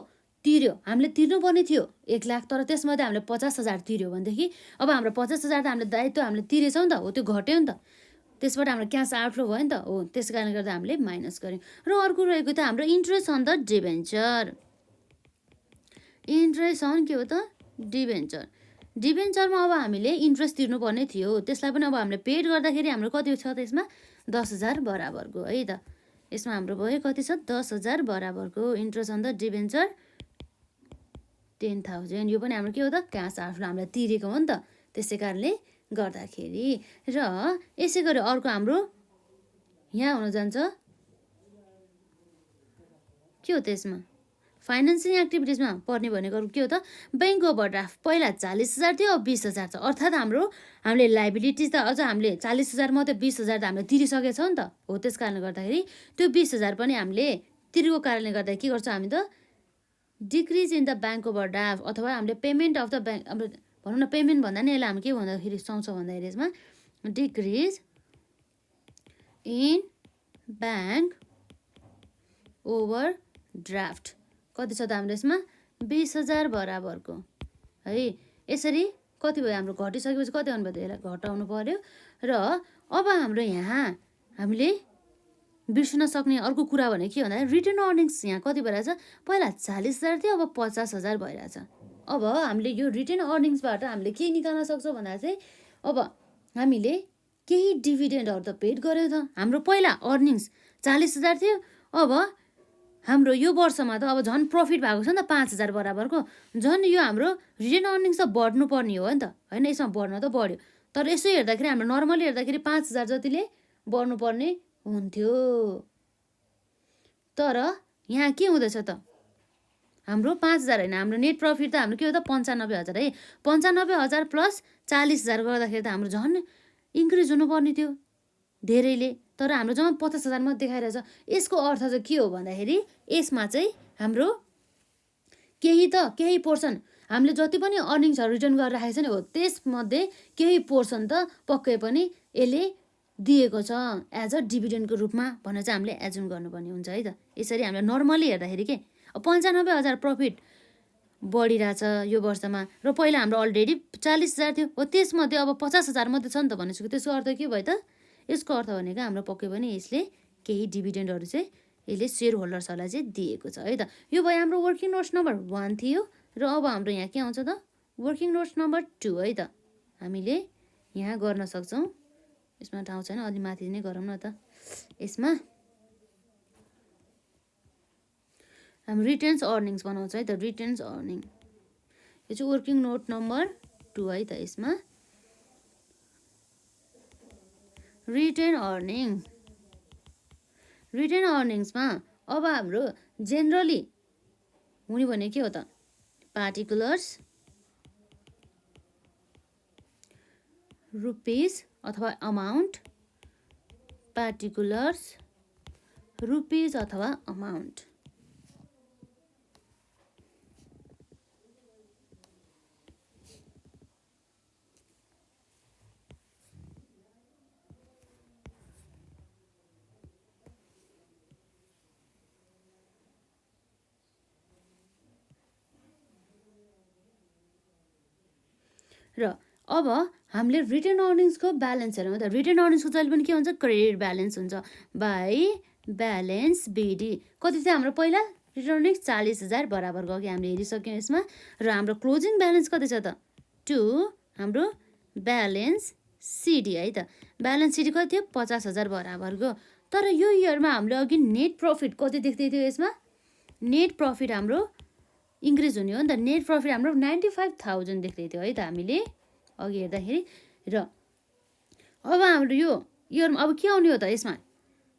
तिर्यो हामीले तिर्नुपर्ने थियो 1 लाख तर त्यसमध्ये हामीले 50,000 तिर्यो भनेदेखि अब हाम्रो 50,000 त हामीले दायित्व हामीले तिरेछौँ नि त हो त्यो घट्यो नि त त्यसबाट हाम्रो क्यास आउटफ्लो भयो नि त हो त्यस कारणले गर्दा हामीले माइनस गर्यौँ र अर्को रहेको त हाम्रो interest on the debenture interest on के हो त डिबेन्चर डिबेन्चरमा अब हामीले इन्ट्रेस्ट तिर्नुपर्ने थियो त्यसलाई पनि अब हामीले पेड गर्दाखेरि हाम्रो कति छ त यसमा 10,000 बराबरको है त यसमा हाम्रो भयो कति छ 10,000 बराबरको इन्ट्रेस्ट अन द डिबेन्चर 10,000 यो पनि हाम्रो के हो त क्यास आउटफ्लो हामीले तिरेको हो नि त त्यसै कारणले गर्दाखेरि र यसै गरी अर्को हाम्रो यहाँ हुन जान्छ के हो त यसमा फाइनेन्सिङ एक्टिभिटिजमा पर्ने भनेको के हो त बैंक ओभरड्राफ्ट पहिला 40,000 थियो अब 20,000 छ अर्थात् हामीले लाइबिलिटिज त अझ हामीले 40,000 मात्रै 20,000 त हामीले तिरिसकेको छ नि त हो त्यस कारणले गर्दाखेरि त्यो 20,000 पनि हामीले तिरेको कारणले गर्दा के गर्छ हामी त decrease in the bank overdraft अथवा हामीले पेमेन्ट अफ द ब्याङ्क अब भनौँ न पेमेन्ट भन्दा नि यसलाई हामी के भन्दाखेरि सुहाउँछ भन्दाखेरि यसमा डिक्रिज इन ब्याङ्क ओभरड्राफ्ट कति छ त हाम्रो यसमा 20,000 बराबरको है यसरी कति भयो हाम्रो घटिसकेपछि कति आउनु भयो यसलाई घटाउनु पर्यो र अब हाम्रो यहाँ हामीले बिर्सन सक्ने अर्को कुरा भने के भन्दा रिटर्न अर्निङ्स यहाँ कति भइरहेछ पहिला 40,000 थियो अब 50,000 भइरहेछ अब हामीले यो रिटर्न अर्निङ्सबाट हामीले के निकाल्न सक्छौँ भन्दा चाहिँ अब हामीले केही डिभिडेन्डहरू त पेड गर्यो त हाम्रो पहिला अर्निङ्स 40,000 थियो अब हाम्रो यो वर्षमा त अब झन् प्रफिट भएको छ नि त 5,000 बराबरको झन् यो हाम्रो रिटर्न अर्निङ्स त बढ्नुपर्ने हो नि त होइन यसमा बढ्न त बढ्यो तर यसो हेर्दाखेरि हाम्रो नर्मली हेर्दाखेरि 5,000 जतिले बढ्नुपर्ने हुन्थ्यो तर यहाँ के हुँदैछ त हाम्रो 5,000 होइन हाम्रो नेट प्रफिट त हाम्रो के हो त 95,000 है 95,000 प्लस 40,000 गर्दाखेरि त हाम्रो झन् इन्क्रिज हुनुपर्ने थियो धेरैले तर हाम्रो जम्मा 50,000 मात्रै देखाइरहेछ यसको अर्थ चाहिँ के हो भन्दाखेरि यसमा चाहिँ हाम्रो केही पोर्सन हामीले जति पनि अर्निङ्सहरू रिटर्न गरेर राखेको छ नि हो त्यसमध्ये केही पोर्सन त पक्कै पनि यसले दिएको छ एज अ डिभिडेन्डको रूपमा भनेर चाहिँ हामीले एजुम गर्नुपर्ने हुन्छ है त यसरी हामीले नर्मली हेर्दाखेरि के 95,000 प्रफिट बढिरहेछ यो वर्षमा र पहिला हाम्रो अलरेडी 40,000 थियो हो त्यसमध्ये अब 50,000 मात्रै छ नि त भनेपछि त्यसको अर्थ के भयो त यसको अर्थ भनेको हाम्रो पक्कै पनि यसले केही डिभिडेन्डहरू चाहिँ यसले सेयर होल्डर्सहरूलाई चाहिँ दिएको छ है त यो भयो हाम्रो वर्किङ नोट्स नम्बर 1 थियो र अब हाम्रो यहाँ के आउँछ त वर्किङ नोट्स नम्बर 2 है त हामीले यहाँ गर्न सक्छौँ यसमा ठाउँ छैन अलि माथि नै गरौँ न त यसमा हाम्रो रिटर्न्स अर्निङ्स बनाउँछ है त रिटर्न्स अर्निङ यो चाहिँ वर्किङ नोट नम्बर 2 है त यसमा रिटर्न अर्निङ्समा अब हाम्रो जेनरली हुने भने के हो त पार्टिकुलर्स रुपिस अथवा अमाउन्ट, पार्टिकुलर्स रुपिस अथवा अमाउन्ट। र अब हामीले रिटेन अर्निङ्सको ब्यालेन्स हेरौँ त। रिटेन अर्निङ्सको जहिले पनि के हुन्छ, क्रेडिट ब्यालेन्स हुन्छ बाई ब्यालेन्स बिडी। कति थियो हाम्रो पहिला रिटेन अर्निङ्स 40,000 बराबरको अघि हामीले हेरिसक्यौँ यसमा। र हाम्रो क्लोजिङ ब्यालेन्स कति छ त, टु हाम्रो ब्यालेन्स सिडी है त। ब्यालेन्स सिडी कति थियो, 50,000 बराबरको। तर यो इयरमा हामीले अघि नेट प्रफिट कति देख्दै थियो यसमा, नेट प्रफिट हाम्रो इन्क्रिज हुने हो नि त। नेट प्रफिट हाम्रो 95,000 देख्दै थियो है त हामीले अघि हेर्दाखेरि। र अब हाम्रो यो इयरमा अब के आउने हो त, यसमा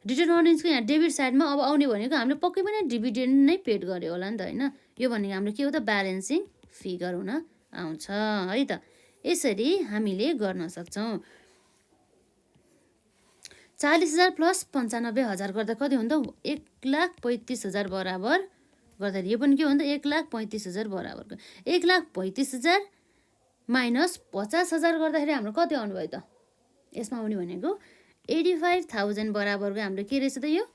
रिटर्न अर्निङ्सको यहाँ डेबिट साइडमा अब आउने भनेको हामीले पक्कै पनि डिभिडेन्ड नै पेड गर्यो होला नि त होइन। यो भनेको हाम्रो के हो त, ब्यालेन्सिङ फिगर हुन आउँछ है त। यसरी हामीले गर्न सक्छौँ। 40,000 प्लस 95,000 गर्दा कति हुन्छ, 1,35,000 बराबर गर्दाखेरि यो पनि के हो त, 1,35,000 बराबरको। 1,35,000 माइनस 50,000 गर्दाखेरि हाम्रो कति आउनुभयो त, यसमा आउने भनेको 85,000 बराबरको हाम्रो के रहेछ त, यो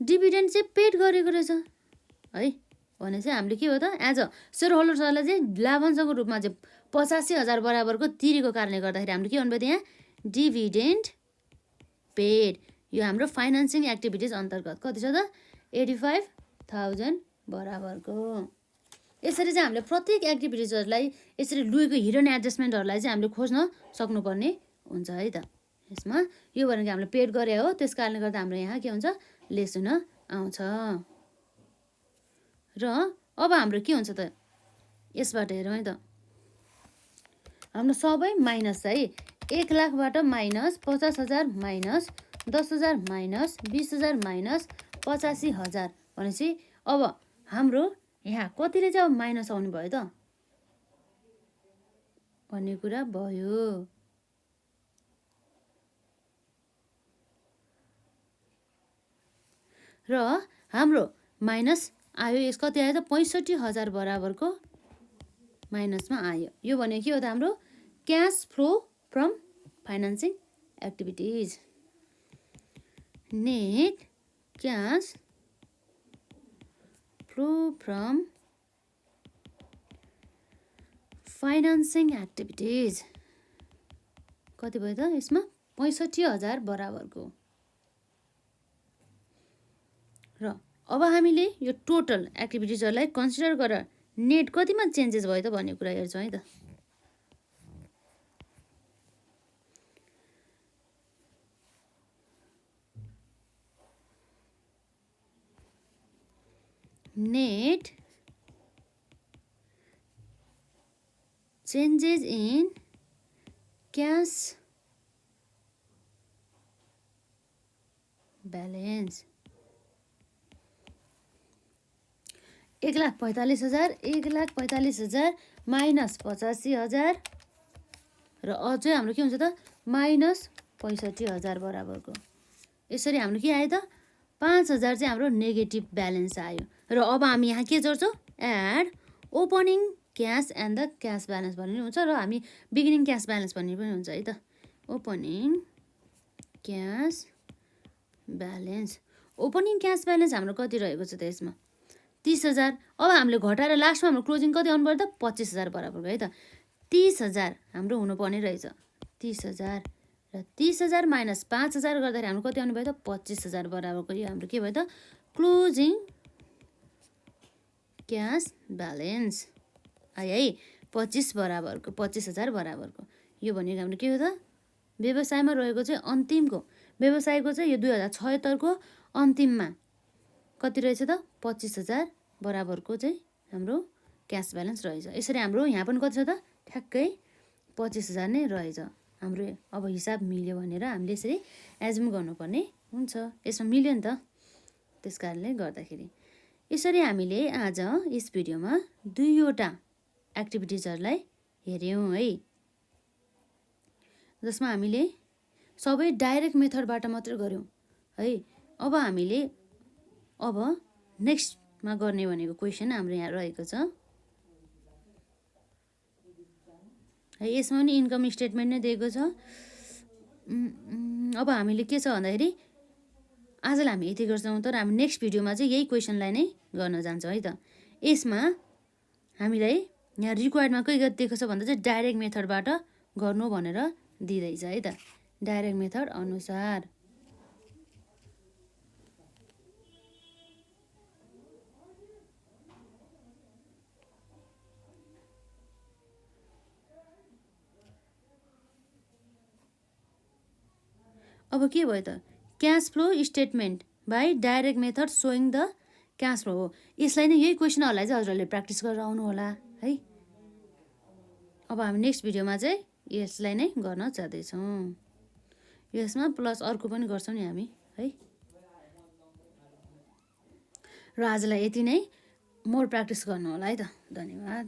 डिभिडेन्ड चाहिँ पेड गरेको रहेछ है। भने चाहिँ हामीले के हो त, एज अ सेयर होल्डर्सहरूलाई चाहिँ लाभांशको रूपमा चाहिँ 85,000 बराबरको तिरेको कारणले गर्दाखेरि हाम्रो के हुनुभयो त, यहाँ डिभिडेन्ड पेड। यो हाम्रो फाइनेन्सिङ एक्टिभिटिज अन्तर्गत कति छ त, 85,000 बराबरको। यसरी चाहिँ हामीले प्रत्येक एक्टिभिटिजहरूलाई यसरी लुएको हिडन एडजस्टमेन्टहरूलाई चाहिँ हामीले खोज्न सक्नुपर्ने हुन्छ है त। यसमा यो भनेको हामीले पेड गरे हो, त्यस कारणले गर्दा हाम्रो यहाँ के हुन्छ, लेस हुन आउँछ। र अब हाम्रो के हुन्छ त, यसबाट हेरौँ है त। हाम्रो सबै माइनस है, 1,00,000बाट माइनस 50,000 माइनस 10,000 माइनस 20,000 माइनस 85,000 भनेपछि अब हाम्रो यहाँ कतिले चाहिँ अब माइनस आउनु भयो त भन्ने कुरा भयो। र हाम्रो माइनस आयो, यस कति आयो त, 65,000 बराबरको माइनसमा आयो। यो भनेको के हो त, हाम्रो cash flow from financing activities. Net cash flow from financing activities कति भयो त, यसमा 65,000 बराबरको। र अब हामीले यो टोटल एक्टिभिटिजहरूलाई कन्सिडर गरेर नेट कतिमा चेन्जेस भयो त भन्ने कुरा हेर्छौँ है त। Net changes in cash balance 1,45,000 minus 85,000 र अझै हाम्रो के हुन्छ त, माइनस 65,000 बराबरको। यसरी हाम्रो के आयो त, 5,000 चाहिँ हाम्रो नेगेटिभ ब्यालेन्स आयो। र अब हामी यहाँ के जोड्छौँ, add opening cash and the cash balance भन्ने हुन्छ र हामी बिगिनिङ क्यास ब्यालेन्स भन्ने पनि हुन्छ है त। Opening cash balance, opening cash balance हाम्रो कति रहेको छ त यसमा, 30,000। अब हामीले घटाएर लास्टमा हाम्रो क्लोजिङ कति आउनु पर्यो त, 25,000 बराबरको है त। 30,000 हाम्रो हुनुपर्ने रहेछ, 30,000 र 30,000 माइनस 5,000 गर्दाखेरि हाम्रो कति आउनु भयो त, 25,000 बराबरको। यो हाम्रो के भयो त, क्लोजिङ क्यास ब्यालेन्स आयो है, 25 बराबरको, 25,000 बराबरको। यो भनेको हाम्रो के हो त, व्यवसायमा रहेको चाहिँ अन्तिमको, व्यवसायको चाहिँ यो 2076 को अन्तिममा कति रहेछ त, 25,000 बराबरको चाहिँ हाम्रो क्यास ब्यालेन्स रहेछ। यसरी हाम्रो यहाँ पनि कति छ त, ठ्याक्कै 25,000 नै रहेछ हाम्रो। अब हिसाब मिल्यो भनेर हामीले यसरी एजुम गर्नुपर्ने हुन्छ, यसमा मिल्यो नि त। त्यस कारणले गर्दाखेरि यसरी हामीले आज यस भिडियोमा 2वटा एक्टिभिटिजहरूलाई हेऱ्यौँ है। जसमा हामीले सबै डाइरेक्ट मेथडबाट मात्रै गऱ्यौँ है। अब हामीले अब नेक्स्टमा गर्ने भनेको क्वेसन हाम्रो यहाँ रहेको छ है। यसमा पनि इन्कम स्टेटमेन्ट नै दिएको छ। अब हामीले के छ भन्दाखेरि आजलाई हामी यति गर्छौँ, तर हामी नेक्स्ट भिडियोमा चाहिँ यही क्वेसनलाई नै गर्न जान्छौँ है त। यसमा हामीलाई यहाँ रिक्वायर्डमा के दिएको छ भन्दा चाहिँ डाइरेक्ट मेथडबाट गर्नु भनेर दिँदैछ है त। डाइरेक्ट मेथड अनुसार अब के भयो त, cash flow statement by direct method showing the cash flow हो। यसलाई नै यही क्वेसनहरूलाई चाहिँ हजुरहरूले प्र्याक्टिस गरेर आउनु होला है। अब हामी नेक्स्ट भिडियोमा चाहिँ यसलाई नै गर्न जाँदैछौँ। यसमा प्लस अर्को पनि गर्छौँ नि हामी है। र आजलाई यति नै, मोर प्र्याक्टिस गर्नु होला है त। धन्यवाद।